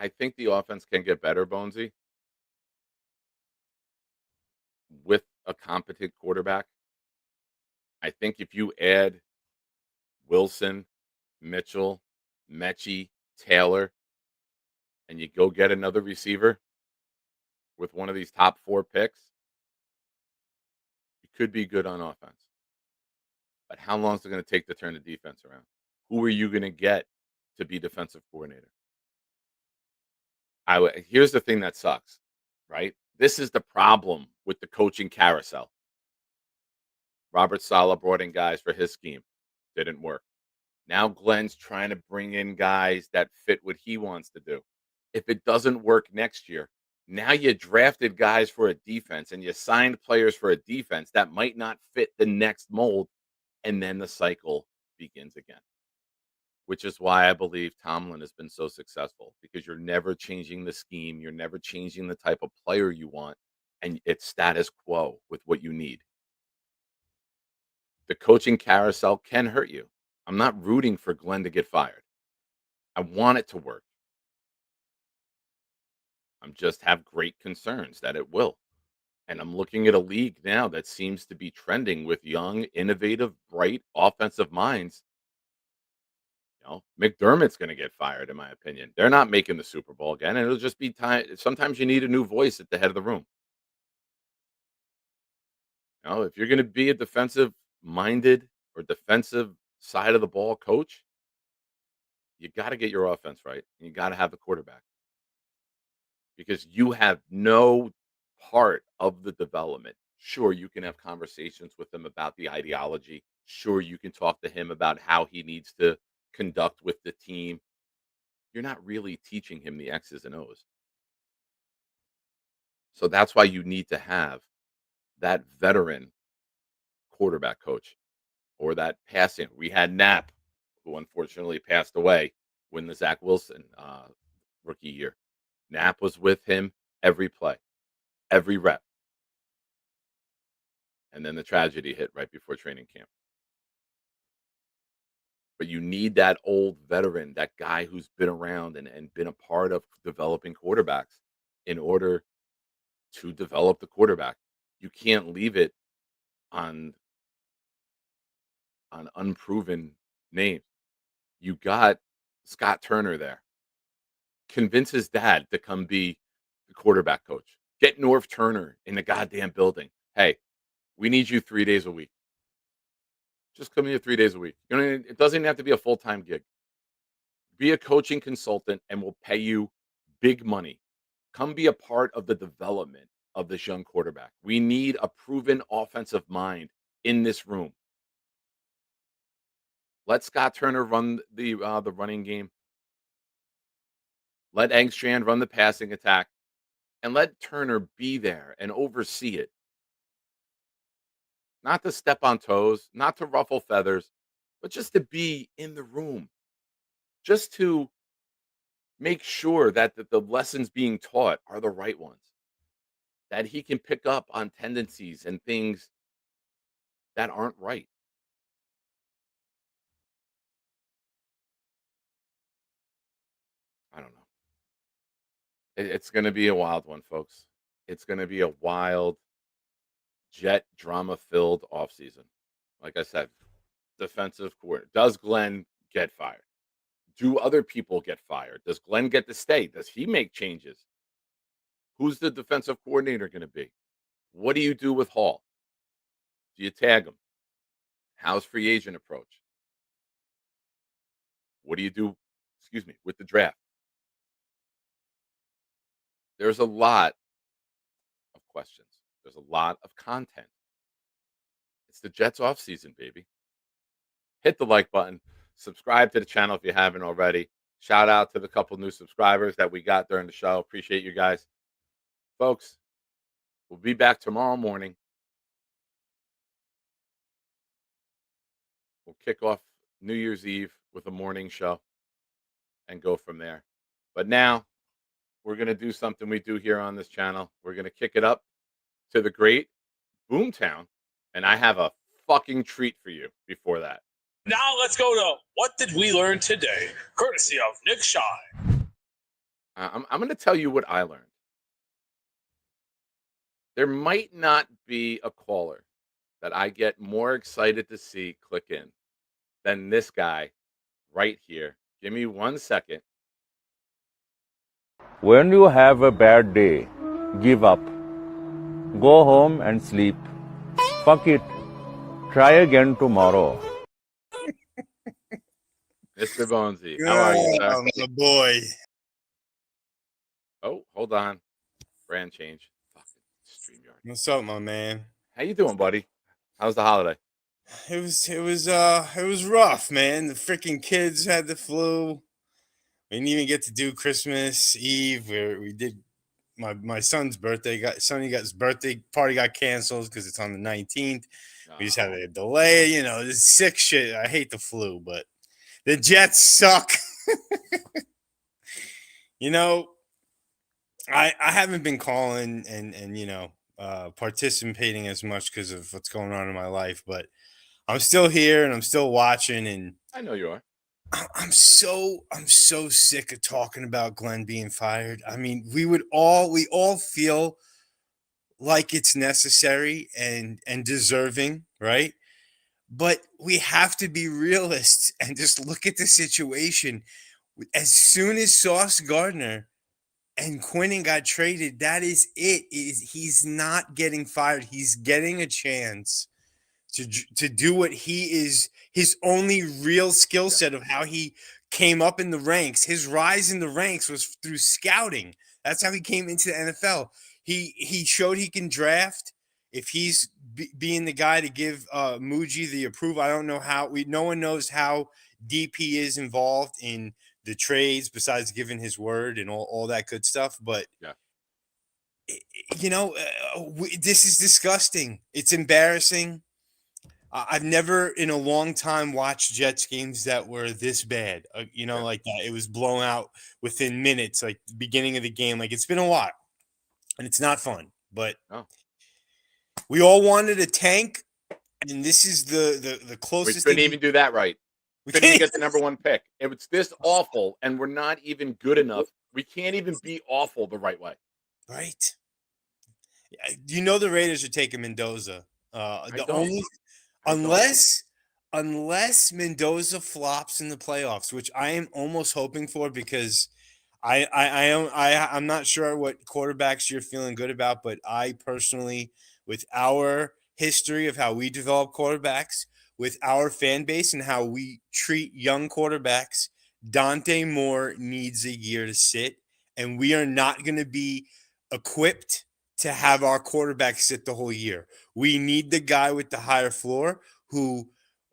I think the offense can get better, Bonesy, with a competent quarterback. I think if you add Wilson, Mitchell, Mechie, Taylor, and you go get another receiver with one of these top 4 picks, you could be good on offense. But how long is it going to take to turn the defense around? Who are you going to get to be defensive coordinator? Here's the thing that sucks, right? This is the problem with the coaching carousel. Robert Saleh brought in guys for his scheme. Didn't work. Now Glenn's trying to bring in guys that fit what he wants to do. If it doesn't work next year, now you drafted guys for a defense and you signed players for a defense that might not fit the next mold, and then the cycle begins again. Which is why I believe Tomlin has been so successful, because you're never changing the scheme, you're never changing the type of player you want, and it's status quo with what you need. The coaching carousel can hurt you. I'm not rooting for Glenn to get fired. I want it to work. I'm just have great concerns that it will. And I'm looking at a league now that seems to be trending with young, innovative, bright offensive minds. McDermott's going to get fired, in my opinion. They're not making the Super Bowl again, and it'll just be time. Sometimes you need a new voice at the head of the room. If you're going to be a defensive-minded or defensive side of the ball coach, you got to get your offense right, and you got to have the quarterback, because you have no part of the development. Sure, you can have conversations with him about the ideology. Sure, you can talk to him about how he needs to conduct with the team. You're not really teaching him the X's and O's. So that's why you need to have that veteran quarterback coach, or that passing. We had Knapp, who unfortunately passed away when the Zach Wilson rookie year. Knapp was with him every play, every rep. And then the tragedy hit right before training camp. But you need that old veteran, that guy who's been around and been a part of developing quarterbacks in order to develop the quarterback. You can't leave it on unproven names. You got Scott Turner there. Convince his dad to come be the quarterback coach. Get Norv Turner in the goddamn building. Hey, we need you 3 days a week. Just come here 3 days a week. It doesn't have to be a full-time gig. Be a coaching consultant and we'll pay you big money. Come be a part of the development of this young quarterback. We need a proven offensive mind in this room. Let Scott Turner run the running game. Let Engstrand run the passing attack, and let Turner be there and oversee it. Not to step on toes, not to ruffle feathers, but just to be in the room. Just to make sure that the lessons being taught are the right ones. That he can pick up on tendencies and things that aren't right. I don't know. It's going to be a wild one, folks. It's going to be a wild, jet drama filled offseason. Like I said, defensive coordinator. Does Glenn get fired? Do other people get fired? Does Glenn get to stay? Does he make changes? Who's the defensive coordinator going to be? What do you do with Hall? Do you tag him? How's free agent approach? What do you do, with the draft? There's a lot of questions. There's a lot of content. It's the Jets offseason, baby. Hit the like button. Subscribe to the channel if you haven't already. Shout out to the couple new subscribers that we got during the show. Appreciate you guys. Folks, we'll be back tomorrow morning. We'll kick off New Year's Eve with a morning show and go from there. But now we're going to do something we do here on this channel. We're going to kick it up to the great Boomtown. And I have a fucking treat for you before that. Now let's go to What Did We Learn Today, courtesy of Nick Shine. I'm going to tell you what I learned. There might not be a caller that I get more excited to see click in than this guy right here. Give me 1 second. When you have a bad day, give up. Go home and sleep. Fuck it. Try again tomorrow. Mr. Bonesy, how are you, sir? My boy. Oh, hold on. Brand change. Fucking StreamYard. What's up, my man? How you doing, buddy? How's the holiday? It was rough, man. The freaking kids had the flu. We didn't even get to do Christmas Eve. We did my son's birthday. Sonny got his birthday party got canceled because it's on the 19th. We just had a delay. You know, this sick shit. I hate the flu, but the Jets suck. You know, I haven't been calling and you know participating as much because of what's going on in my life, but I'm still here and I'm still watching, and I know you are. I'm so sick of talking about Glenn being fired. I mean, we all feel like it's necessary and deserving, right? But we have to be realists and just look at the situation. As soon as Sauce Gardner and Quinnen got traded, that is it. He's not getting fired. He's getting a chance to do what he is, his only real skill set of how he came up in the ranks. His rise in the ranks was through scouting. That's how he came into the NFL. He showed he can draft. If he's being the guy to give Muji the approval, I don't know how. No one knows how deep he is involved in the trades besides giving his word and all that good stuff. But you know, this is disgusting. It's embarrassing. I've never in a long time watched Jets games that were this bad, you know, like that. It was blown out within minutes, like the beginning of the game. Like, it's been a while, and it's not fun. But we all wanted a tank, and this is the closest. We couldn't even do that right. We couldn't even get the number one pick. It was this awful, and we're not even good enough. We can't even be awful the right way. Right. You know the Raiders are taking Mendoza. Unless Mendoza flops in the playoffs, which I am almost hoping for, because I'm not sure what quarterbacks you're feeling good about, but I personally, with our history of how we develop quarterbacks, with our fan base and how we treat young quarterbacks, Dante Moore needs a year to sit, and we are not going to be equipped to have our quarterback sit the whole year. We need the guy with the higher floor who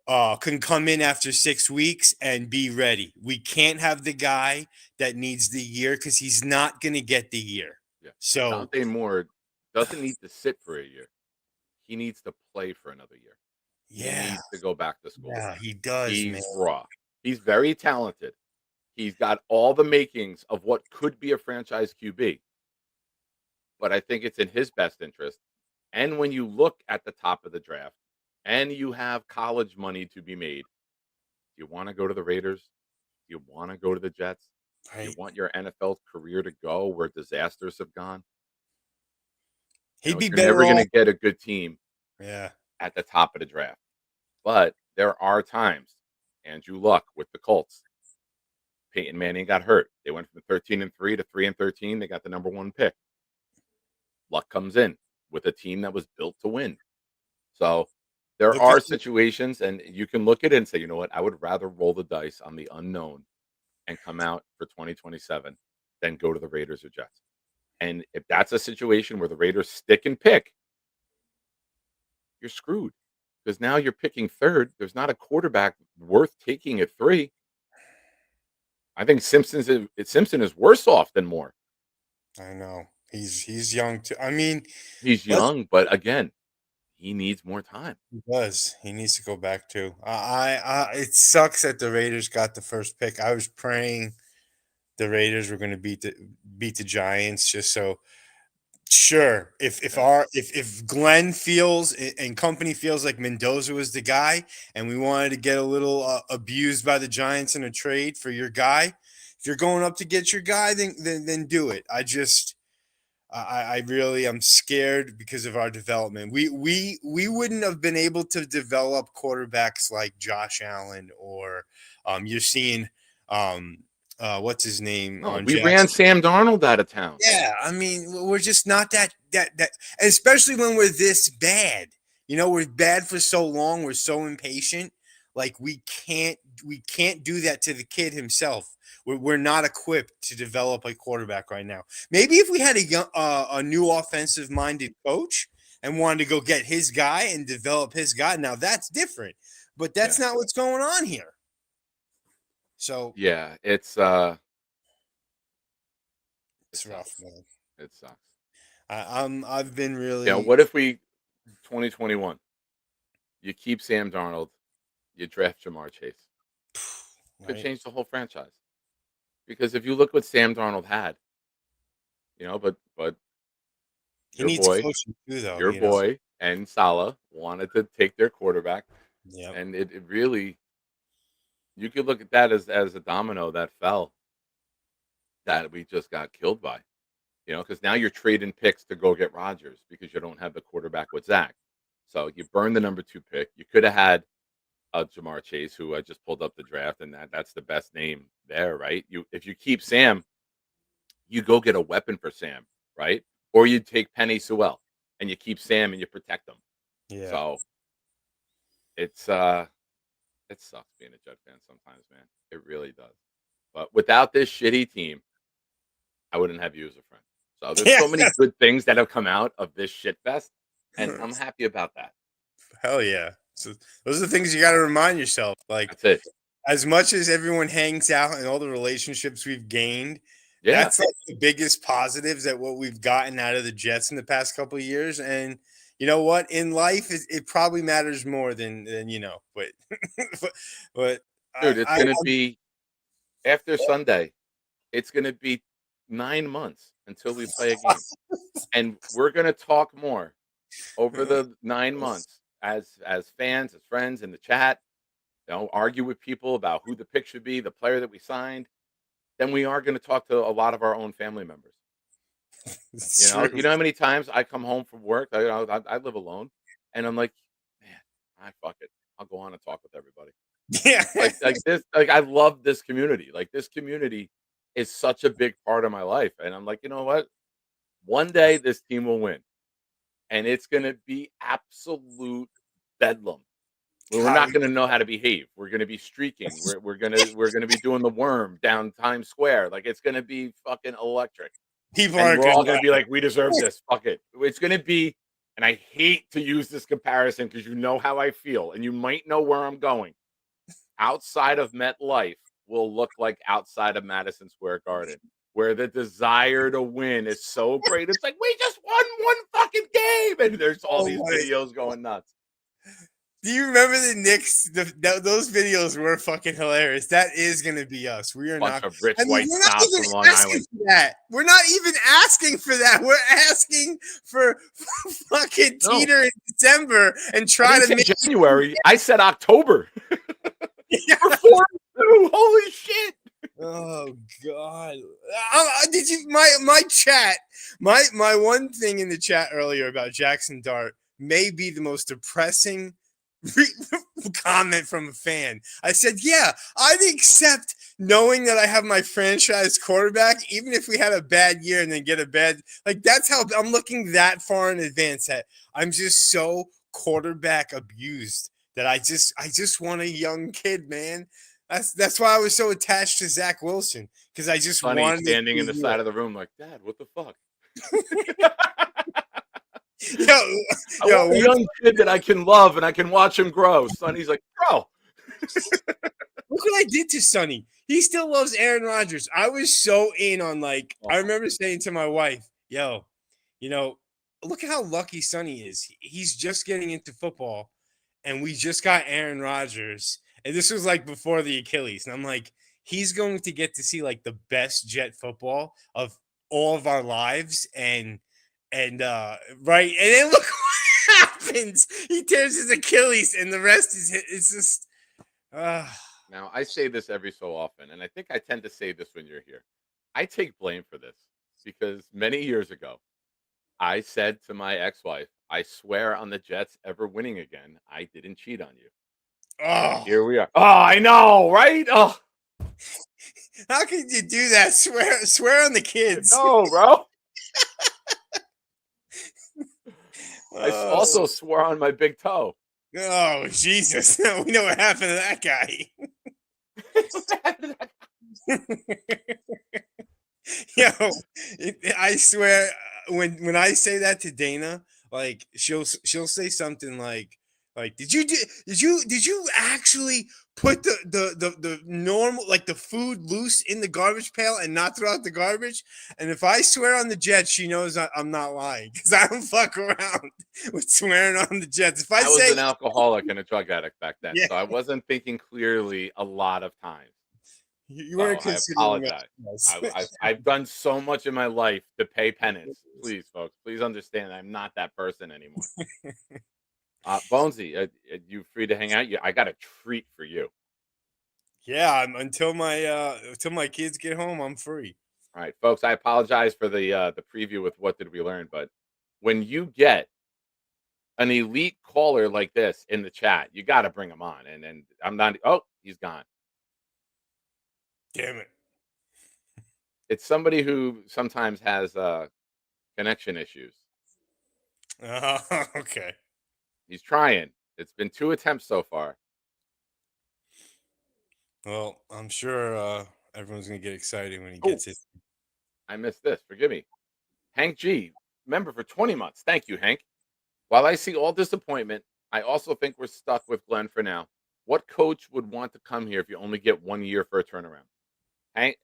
can come in after 6 weeks and be ready. We can't have the guy that needs the year because he's not going to get the year. Yeah. So Dante Moore doesn't need to sit for a year. He needs to play for another year. Yeah. He needs to go back to school. Yeah, he does, He's man. raw. He's very talented. He's got all the makings of what could be a franchise QB. But I think it's in his best interest. And when you look at the top of the draft and you have college money to be made, do you want to go to the Raiders? Do you want to go to the Jets? Right. Do you want your NFL career to go where disasters have gone? He'd be you're better never going off. to get a good team Yeah. at the top of the draft. But there are times, Andrew Luck with the Colts. Peyton Manning got hurt. They went from 13-3 to 3-13. They got the number 1 pick. Luck comes in with a team that was built to win. So there Look are at situations, and you can look at it and say, you know what, I would rather roll the dice on the unknown and come out for 2027 than go to the Raiders or Jets. And if that's a situation where the Raiders stick and pick, you're screwed because now you're picking third. There's not a quarterback worth taking at 3. I think Simpson is worse off than Moore. I know he's young too. I mean, He's young, but again, he needs more time. he does. He needs to go back too. It sucks that the Raiders got the first pick. I was praying the Raiders were going to beat the Giants just so. Sure, if Glenn feels and company feels like Mendoza was the guy, and we wanted to get a little abused by the Giants in a trade for your guy, if you're going up to get your guy, then do it. I really am scared because of our development. We wouldn't have been able to develop quarterbacks like Josh Allen or you're seeing what's his name No, on we Jackson. ran Sam Darnold out of town. Yeah, I mean, we're just not that, especially when we're this bad. You know, we're bad for so long. We're so impatient. Like we can't do that to the kid himself. We're not equipped to develop a quarterback right now. Maybe if we had a new offensive minded coach and wanted to go get his guy and develop his guy, now that's different. But that's not what's going on here. So yeah, it's rough, man. It sucks. I've been really. Yeah, what if we 2021? You keep Sam Darnold, you draft Jamar Chase. Could Right. change the whole franchise. Because if you look what Sam Darnold had, you know, but He your needs boy, coaching too, though. your boy and Saleh wanted to take their quarterback, Yeah. and it really, you could look at that as a domino that fell, that we just got killed by. You know, because now you're trading picks to go get Rodgers because you don't have the quarterback with Zach. So you burn the number 2 pick. You could have had Jamar Chase, who I just pulled up the draft, and that's the best name there, right? If you keep Sam, you go get a weapon for Sam, right? Or you take Penny Sewell and you keep Sam and you protect them. Yeah. So it sucks being a Jet fan sometimes, man. It really does. But without this shitty team, I wouldn't have you as a friend. So there's so many good things that have come out of this shit fest, and I'm happy about that. Hell yeah. So those are the things you got to remind yourself. Like, That's it. As much as everyone hangs out and all the relationships we've gained, Yeah. that's like the biggest positives at what we've gotten out of the Jets in the past couple of years. And you know what? In life, it probably matters more than you know. But but Dude, it's going to be after Sunday. It's going to be 9 months until we play a game, and we're going to talk more over the 9 months as fans, as friends in the chat. You know, argue with people about who the pick should be, the player that we signed. Then we are going to talk to a lot of our own family members. You know how many times I come home from work? I live alone, and I'm like, man, fuck it. I'll go on and talk with everybody. Yeah, like this. Like I love this community. Like this community is such a big part of my life, and I'm like, you know what? One day this team will win, and it's going to be absolute bedlam. We're not going to know how to behave. We're going to be streaking. We're gonna be doing the worm down Times Square. Like it's going to be fucking electric. People and aren't we're all gonna going to be like, we deserve this. Fuck it. It's going to be, and I hate to use this comparison because you know how I feel, and you might know where I'm going. Outside of MetLife will look like outside of Madison Square Garden, where the desire to win is so great. It's like, we just won one fucking game, and there's all these videos going nuts. Do you remember the Knicks? Those videos were fucking hilarious. That is going to be us. We are Bunch not of rich white we're not snobs even from Long asking Island. for that. We're not even asking for that. We're asking for fucking No. Teeter in December and try to make January. I said October. Yeah. We're 4-2. Holy shit. Oh God! Did you my chat? My one thing in the chat earlier about Jackson Dart may be the most depressing comment from a fan. I said, yeah, I'd accept knowing that I have my franchise quarterback, even if we had a bad year and then get a bad, like that's how I'm looking that far in advance. That I'm just so quarterback abused that I just want a young kid, man. That's why I was so attached to Zach Wilson, because I just Sonny wanted standing to in the do side it. of the room like, Dad, what the fuck? Yo, I want a young kid that I can love and I can watch him grow. Sonny's like, bro. Look what I did to Sonny. He still loves Aaron Rodgers. I was so in on I remember saying to my wife, yo, look at how lucky Sonny is. He's just getting into football and we just got Aaron Rodgers. And this was like before the Achilles. And I'm like, he's going to get to see like the best Jet football of all of our lives. And right. And then look what happens. He tears his Achilles and the rest is it's just Now, I say this every so often, and I think I tend to say this when you're here. I take blame for this because many years ago, I said to my ex-wife, I swear on the Jets ever winning again, I didn't cheat on you. oh, Here we are. Oh, I know, right? Oh, how can you do that? Swear on the kids. no, bro. I Oh. also swore on my big toe. Oh, Jesus. We know what happened to that guy. Yo, I swear, when I say that to Dana, like she'll say something like did you actually put the normal, like the food loose in the garbage pail and not throw out the garbage? And if I swear on the Jets, she knows I'm not lying, because I don't fuck around with swearing on the Jets. If I was say an alcoholic and a drug addict back then, Yeah. so I wasn't thinking clearly a lot of times. you weren't So I considering apologize. I've done so much in my life to pay penance. Please, folks, please understand I'm not that person anymore. Bonesy, you free to hang out? I got a treat for you. Yeah, until my kids get home, I'm free. All right, folks, I apologize for the preview with what did we learn, but when you get an elite caller like this in the chat, you got to bring him on. And I'm not. Oh, he's gone. Damn it. It's somebody who sometimes has connection issues. Okay. He's trying. It's been 2 attempts so far. Well, I'm sure everyone's gonna get excited when he gets it. I missed this. Forgive me. Hank G, member for 20 months. Thank you, Hank. While I see all disappointment, I also think we're stuck with Glenn for now. What coach would want to come here if you only get 1 year for a turnaround? Hank,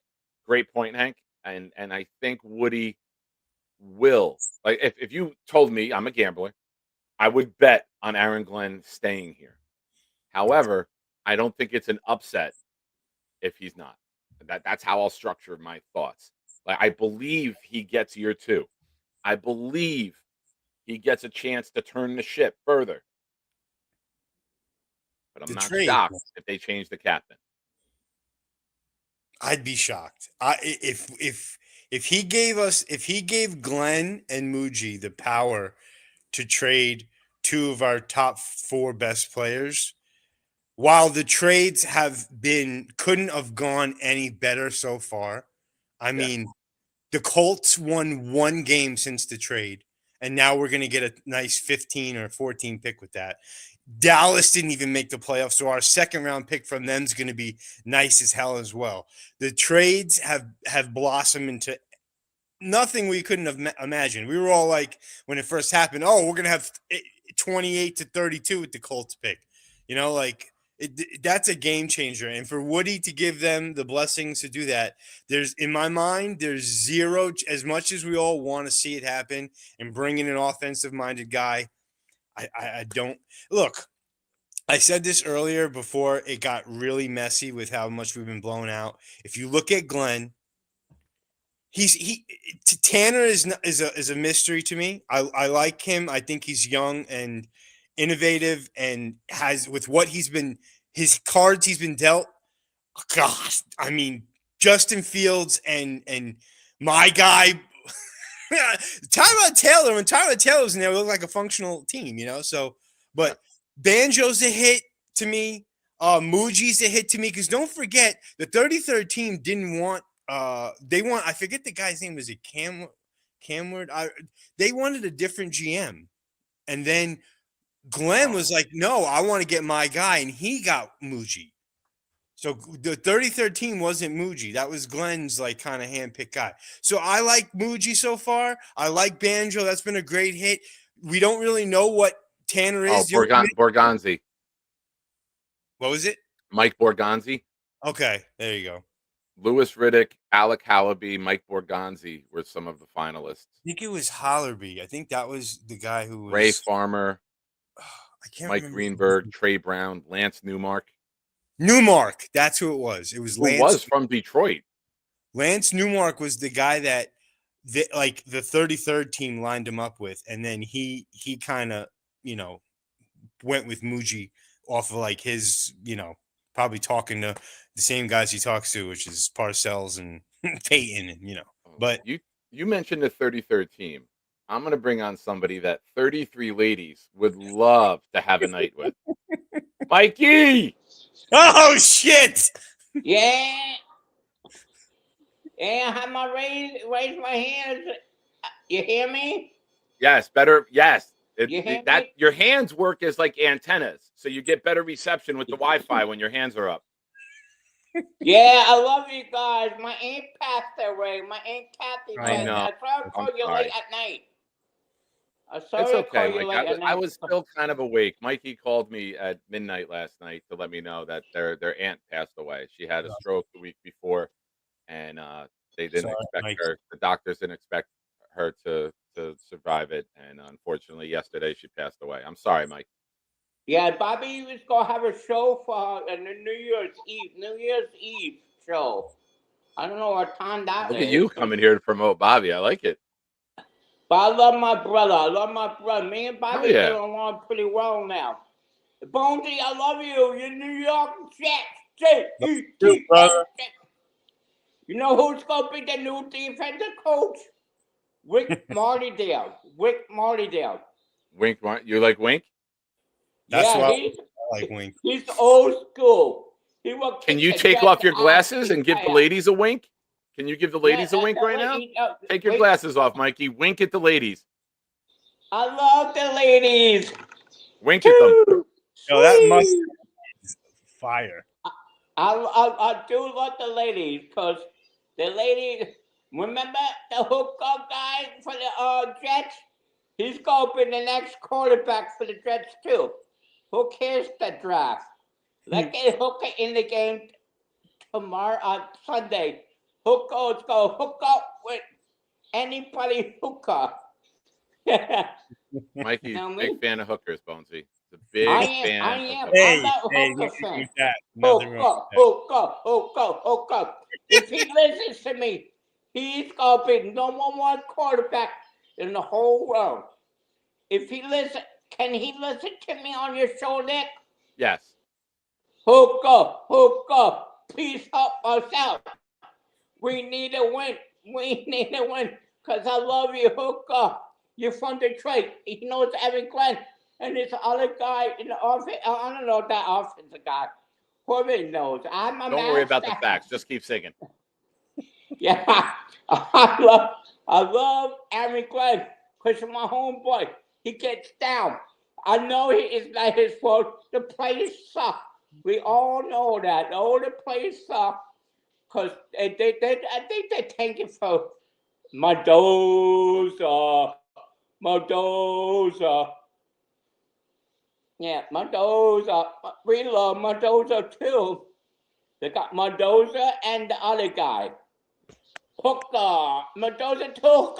great point, Hank. And I think Woody will. Like, if you told me I'm a gambler, I would bet on Aaron Glenn staying here. However, I don't think it's an upset if he's not. That's how I'll structure my thoughts. Like, I believe he gets year 2. I believe he gets a chance to turn the ship further. But I'm not shocked if they change the captain. I'd be shocked. If he gave Glenn and Muji the power to trade 2 of our top 4 best players, while the trades couldn't have gone any better so far. I mean, the Colts won 1 game since the trade, and now we're going to get a nice 15 or 14 pick with that. Dallas didn't even make the playoffs, so our second round pick from them is going to be nice as hell as well. The trades have blossomed into nothing we couldn't have imagined. We were all like, when it first happened, oh, we're going to have 28 to 32 with the Colts pick. That's a game changer. And for Woody to give them the blessings to do that, in my mind, there's zero, as much as we all want to see it happen and bring in an offensive-minded guy, I don't look. I said this earlier before it got really messy with how much we've been blown out. If you look at Glenn, Tanner is a mystery to me. I like him. I think he's young and innovative, and has, with what his cards he's been dealt. Gosh, I mean, Justin Fields and my guy. When Tyler Taylor's in there, we look like a functional team, So, but Banjo's a hit. to me. Muji's a hit to me because don't forget the 33rd team didn't want. They want. I forget the guy's name. Was it Camward? They wanted a different GM, and then Glenn was like, "No, I want to get my guy," and he got Muji. So the 33rd team wasn't Muji. That was Glenn's like kind of handpicked guy. So I like Muji so far. I like Banjo. That's been a great hit. We don't really know what Tanner Oh, is. Borgonzi. What was it? Mike Borgonzi. Okay, there you go. Louis Riddick, Alec Hallaby, Mike Borgonzi were some of the finalists. I think it was Hollerby. I think that was the guy who was Ray Farmer, I can't Mike remember. Greenberg, Trey Brown, Lance Newmark. Newmark. That's who it was. It was Who Lance. was from Detroit. Lance Newmark was the guy that like the 33rd team lined him up with, and then he kind of went with Muji off of like his probably talking to the same guys he talks to, which is Parcells and Peyton, and But you mentioned the 33rd team. I'm going to bring on somebody that 33 ladies would love to have a night with. Mikey! Oh, shit! Yeah. Yeah, how am I raise my hands? You hear me? Yes, better. Yes. You hear me? Your hands work as like antennas, so you get better reception with the Wi-Fi when your hands are up. Yeah, I love you guys. My Aunt passed away. My Aunt Kathy. I know. I tried to call you late at night. I'm sorry It's to call okay, you Mike. late at night. I was still kind of awake. Mikey called me at midnight last night to let me know that their aunt passed away. She had a stroke the week before, and they didn't expect her. The doctors didn't expect her to survive it, and unfortunately, yesterday she passed away. I'm sorry, Mike. Yeah, Bobby was gonna have a show for her in the New Year's Eve show. I don't know what time that is. Look at you coming here to promote Bobby. I like it. But I love my brother. Me and Bobby yeah. get along pretty well now. Bonesy, I love you. You're New York Jets. You know who's going to be the new defensive coach? Wick Martindale. Wink, you like Wink? That's why I like Wink. He's old school. Can you take off your glasses and give the ladies a wink? Can you give the ladies a wink right now? Take your glasses off, Mikey. Wink at the ladies. I love the ladies. Wink at them. Yo, that must be fire. I do love the ladies because the ladies. Remember the hookup guy for the Jets? He's going to be the next quarterback for the Jets too. Who cares the draft? Let's get Hooker in the game tomorrow on Sunday. Hooker's going to hook up with anybody Hooker. Mikey's a big fan of hookers, Bonesy. He's a big fan. I am. Hey, I'm not hey, a Hooker fan. Hooker. If he listens to me, he's going to be number one quarterback in the whole world. If he listen, can he listen to me on your show, Nick? Yes. Hooker, please help us out. We need a win. Because I love you, Hooker. You're from Detroit. He knows Evan Glenn. And this other guy in the office. I don't know if that offensive guy. Whoever knows. Don't worry about the facts. Just keep singing. Yeah. I love Evan Glenn. Because my homeboy. He gets down. I know it's not his fault. The players suck. We all know that. All the players suck. Because I think they're tanking for Mendoza. Yeah, Mendoza. We love Mendoza too. They got Mendoza and the other guy. Hooker. Mendoza too.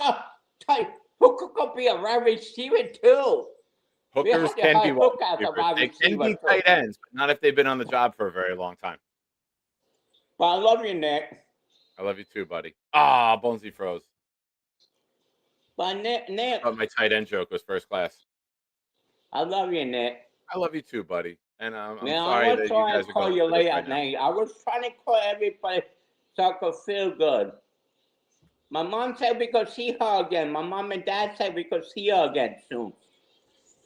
Hooker could be a wide receiver too. Hookers can be wide receivers. They can be tight ends, but not if they've been on the job for a very long time. But I love you, Nick. I love you too, buddy. Ah, Bonesy froze. But Nick, I thought my tight end joke was first class. I love you, Nick. I love you too, buddy. And I'm sorry I was that you guys trying to are call going you through late this at right now. night. I was trying to call everybody so I could feel good. My mom said we could see her again. My mom and dad said we could see her again soon.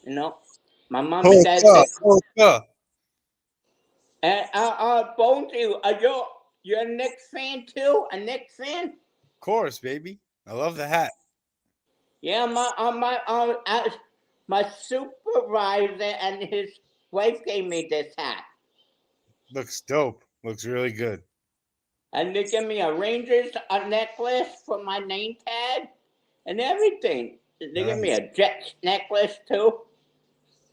You know? My mom and dad said... And Bonesy, you're a Knicks fan too? A Knicks fan? Of course, baby. I love the hat. Yeah, my supervisor and his wife gave me this hat. Looks dope. Looks really good. And they give me a Rangers necklace for my name tag and everything. They give me a Jets necklace too.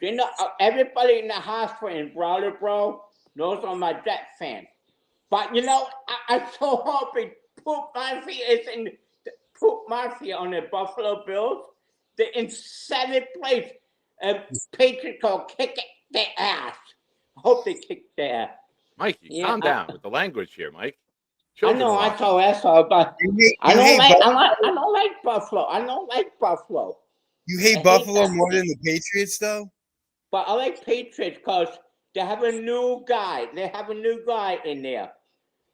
You know, everybody in the hospital in Brattleboro knows I'm a Jets fan. But you know, I'm so hoping Poop Mafia is in Poop Mafia on the Buffalo Bills. They're in 7th place. Patriots will kick their ass. Hope they kick their ass. Mikey, calm down with the language here, Mike. Children I know I told asshole, but I don't like Buffalo. I don't like Buffalo. You hate Buffalo more than the Patriots, though? But I like Patriots because they have a new guy. They have a new guy in there.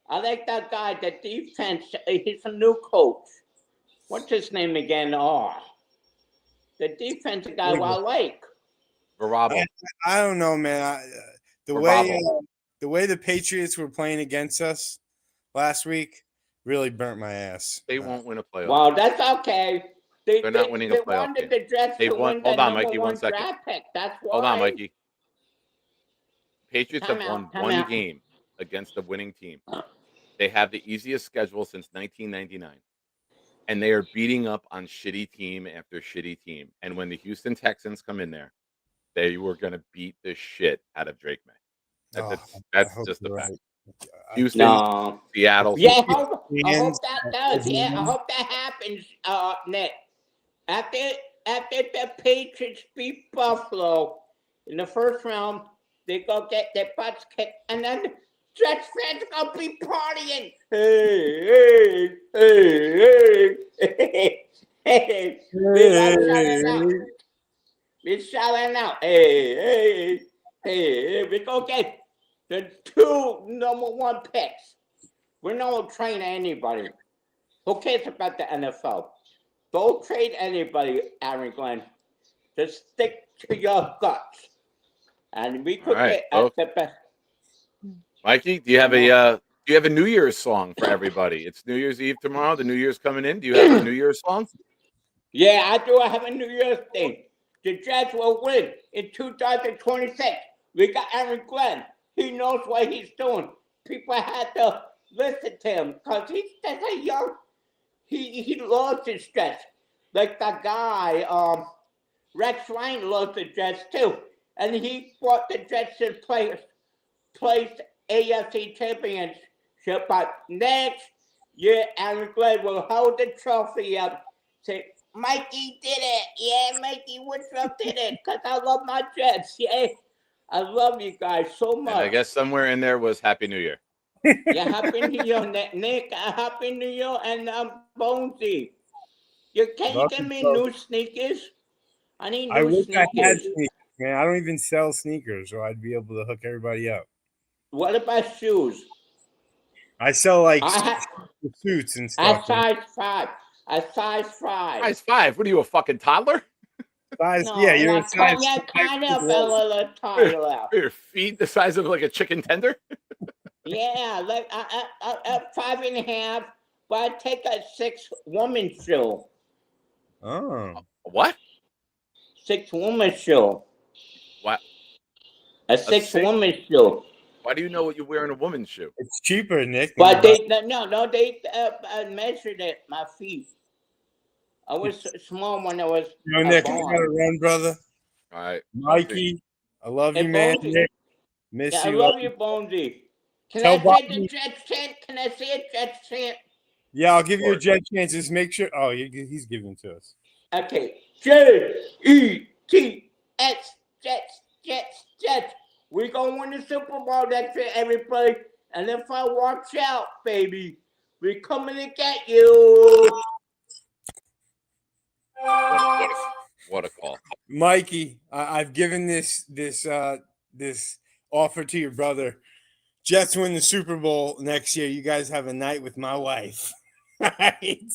I like that guy, the defense. He's a new coach. What's his name again? Oh, the defensive guy I like. I don't know, man. The way the Patriots were playing against us last week really burnt my ass. They won't win a playoff. Well, that's okay. They're not winning a playoff game. They won. Hold on, Mikey. 1 second. That's why. Hold on, Mikey. Patriots have won one game against a winning team. They have the easiest schedule since 1999. And they are beating up on shitty team after shitty team. And when the Houston Texans come in there, they were going to beat the shit out of Drake May. That's just the fact. Houston, Seattle. Yeah, I hope that does. Yeah, I hope that happens, Nick. After the Patriots beat Buffalo in the first round, they go get their butts kicked, and then Jets fans gonna be partying. Hey, hey, hey, hey, hey. We're shouting out. Hey, hey, hey. We go get the 2 number 1 picks. We're not gonna train anybody. Who cares about the NFL? Don't trade anybody, Aaron Glenn. Just stick to your guts. And we could get at the best. Mikey, do you have a New Year's song for everybody? It's New Year's Eve tomorrow. The New Year's coming in. Do you have a New Year's song? Yeah, I do. I have a New Year's thing. The Jets will win in 2026. We got Aaron Glenn. He knows what he's doing. People had to listen to him because he's just a young. He loves his Jets. Like that guy, Rex Ryan loves the Jets too. And he brought the Jets to place AFC championship. But next year, Aaron Glenn will hold the trophy up. Say, Mikey did it. Yeah, Mikey Woodruff did it. Because I love my Jets. Yeah, I love you guys so much. And I guess somewhere in there was Happy New Year. Yeah, Happy New Year, Nick. Happy New Year, and Bonesy. Can you give me new sneakers? I need new sneakers. I had sneakers, man. I don't even sell sneakers, or I'd be able to hook everybody up. What about shoes? I sell like suits and stuff. Size 5. Size 5. Size 5? What are you, a fucking toddler? Size, no, yeah, you're a size. Yeah, kind of a little toddler. Your feet the size of like a chicken tender? Yeah, like 5.5. But I take a 6 woman shoe. Oh. What? 6 woman shoe. What? A 6 woman shoe. Why do you know what you wear in a woman's shoe? It's cheaper, Nick. But they measured it, my feet. I was small when I was. Nick, I gotta run, brother. All right, Mikey, I love you, man. Nick, miss you. I love you, Bonesy. Can I say the Jets chant? Can I say a Jets chant? Yeah, I'll give you a Jet chance. Just make sure. Oh, he's giving to us. Okay. Jets, Jets, Jets, Jets. We're going to win the Super Bowl next year, everybody. And if I watch out, baby, we're coming to get you. What a call. Mikey, I've given this offer to your brother. Jets win the Super Bowl next year. You guys have a night with my wife. Right?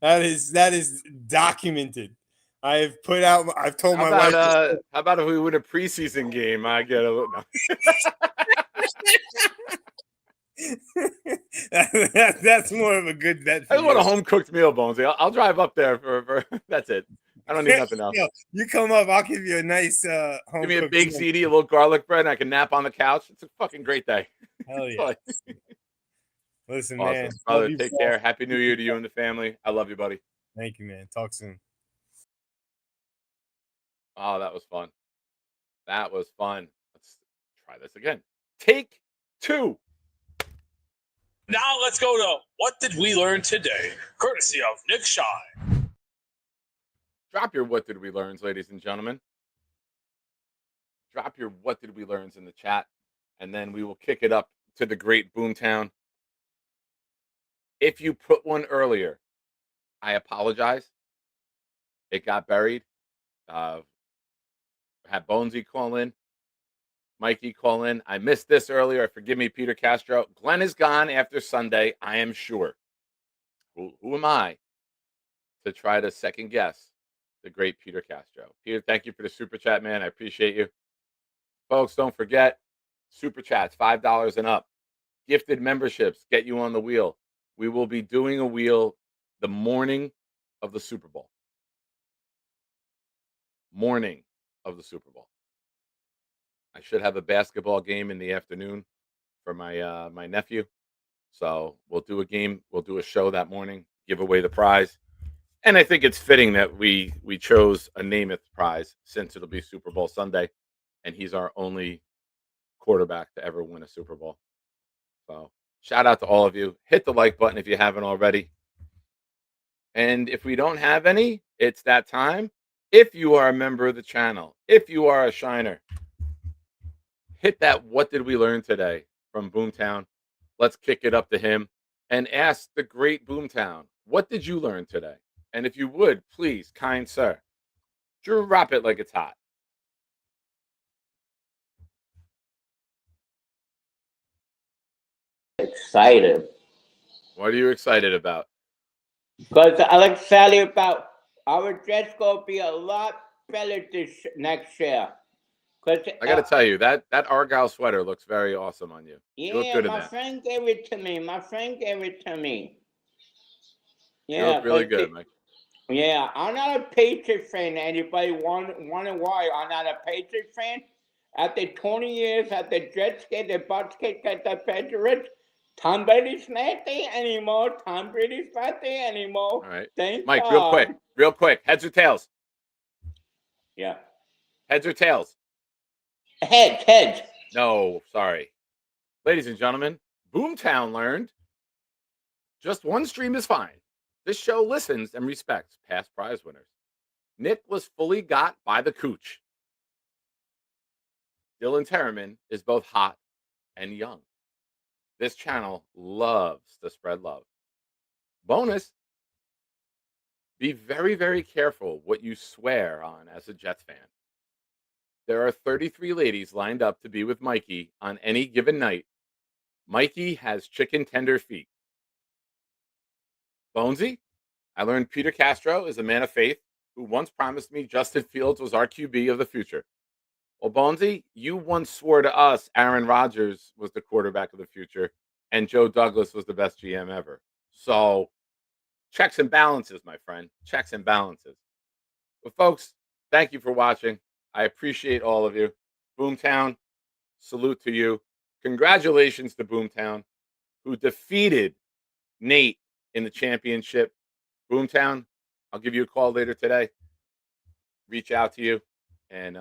That is documented. I've told my wife. How about if we win a preseason game? I get a little. That's more of a good bet. I just want a home cooked meal, Bonesy. I'll drive up there for that's it. I don't need nothing else. Yo, you come up, I'll give you a nice home. Give me a big ziti, a little garlic bread, and I can nap on the couch. It's a fucking great day. Hell yeah. Listen, awesome. man. Brother, take care. Happy New Year to you and the family. I love you, buddy. Thank you, man. Talk soon. Oh, that was fun. That was fun. Let's try this again. Take 2. Now let's go to What Did We Learn Today? Courtesy of Nick Shine. Drop your What Did We Learns, ladies and gentlemen. Drop your What Did We Learns in the chat, and then we will kick it up to the great Boomtown. If you put one earlier, I apologize. It got buried. Had Bonesy call in. Mikey call in. I missed this earlier. Forgive me, Peter Castro. Glenn is gone after Sunday, I am sure. Who am I to try to second guess the great Peter Castro? Peter, thank you for the super chat, man. I appreciate you. Folks, don't forget, super chats, $5 and up. Gifted memberships get you on the wheel. We will be doing a wheel the morning of the Super Bowl. Morning of the Super Bowl. I should have a basketball game in the afternoon for my my nephew. So we'll do a game, we'll do a show that morning, give away the prize. And I think it's fitting that we chose a Namath prize since it'll be Super Bowl Sunday, and he's our only quarterback to ever win a Super Bowl. So shout out to all of you. Hit the like button if you haven't already. And if we don't have any, it's that time. If you are a member of the channel, if you are a Shiner, hit that What Did We Learn Today from Boomtown. Let's kick it up to him and ask the great Boomtown, what did you learn today? And if you would, please, kind sir, drop it like it's hot. Excited. What are you excited about? Because I'm excited about our Jets going to be a lot better this next year. I got to tell you, that Argyle sweater looks very awesome on you. You look Yeah, good in my that. friend gave it to me. You Yeah, look really good, Mike. Yeah, I'm not a Patriot fan. Anybody wonder why I'm not a Patriot fan? After 20 years, after Jets get their butts kicked at the Patriots, Tom Brady's not there anymore. All right. Thank Mike, God. real quick. Heads or tails? Yeah. Heads or tails? Heads. No, sorry. Ladies and gentlemen, Boomtown learned just one stream is fine. This show listens and respects past prize winners. Nick was fully got by the cooch. Dylan Terriman is both hot and young. This channel loves to spread love. Bonus, be very, very careful what you swear on as a Jets fan. There are 33 ladies lined up to be with Mikey on any given night. Mikey has chicken tender feet. Bonesy, I learned Peter Castro is a man of faith who once promised me Justin Fields was our QB of the future. Well, Bonesy, you once swore to us Aaron Rodgers was the quarterback of the future and Joe Douglas was the best GM ever. So, checks and balances, my friend. Checks and balances. But, folks, thank you for watching. I appreciate all of you. Boomtown, salute to you. Congratulations to Boomtown, who defeated Nate in the championship. Boomtown, I'll give you a call later today. Reach out to you and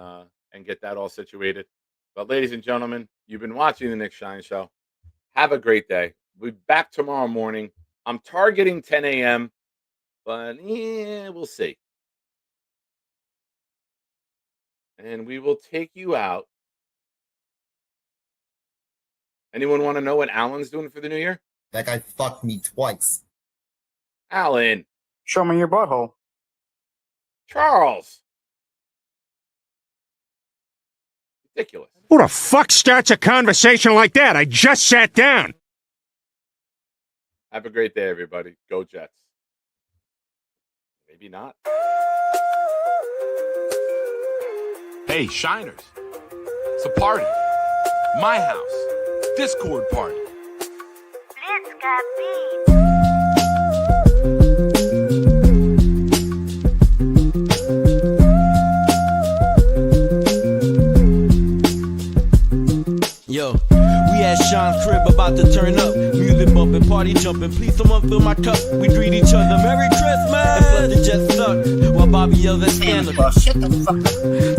get that all situated. But ladies and gentlemen, you've been watching the Nick Shine Show. Have a great day. We'll be back tomorrow morning. I'm targeting 10 a.m., but yeah, we'll see. And we will take you out. Anyone want to know what Alan's doing for the new year? That guy fucked me twice. Alan. Show me your butthole. Charles. Ridiculous. Who the fuck starts a conversation like that? I just sat down. Have a great day, everybody. Go Jets. Maybe not. Hey, Shiners. It's a party. My house. Discord party. Let's got beef. Yo, we at Sean's crib about to turn up. Music bumping, party jumping. Please someone fill my cup. We greet each other Merry Christmas. And Fluff the jet stuck while Bobby yells at scandal. Shut the fuck up.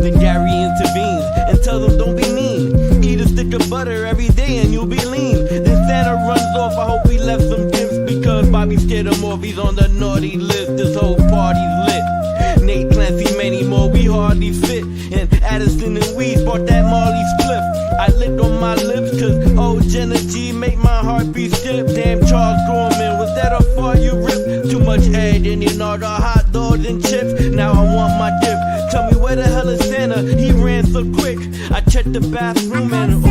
Then Gary intervenes and tells them don't be mean. Eat a stick of butter every day and you'll be lean. Then Santa runs off. I hope he left some gifts because Bobby scared him off. He's on the naughty list. This whole party's lit. Nate, Clancy, many more, we hardly fit. And Addison and Weeds bought that Marley spliff. I licked on my lips cause old Jenna G make my heartbeat skip. Damn Charles Gorman, was that a fart you ripped? Too much egg in your the hot dogs and chips. Now I want my dip. Tell me where the hell is Santa? He ran so quick. I checked the bathroom and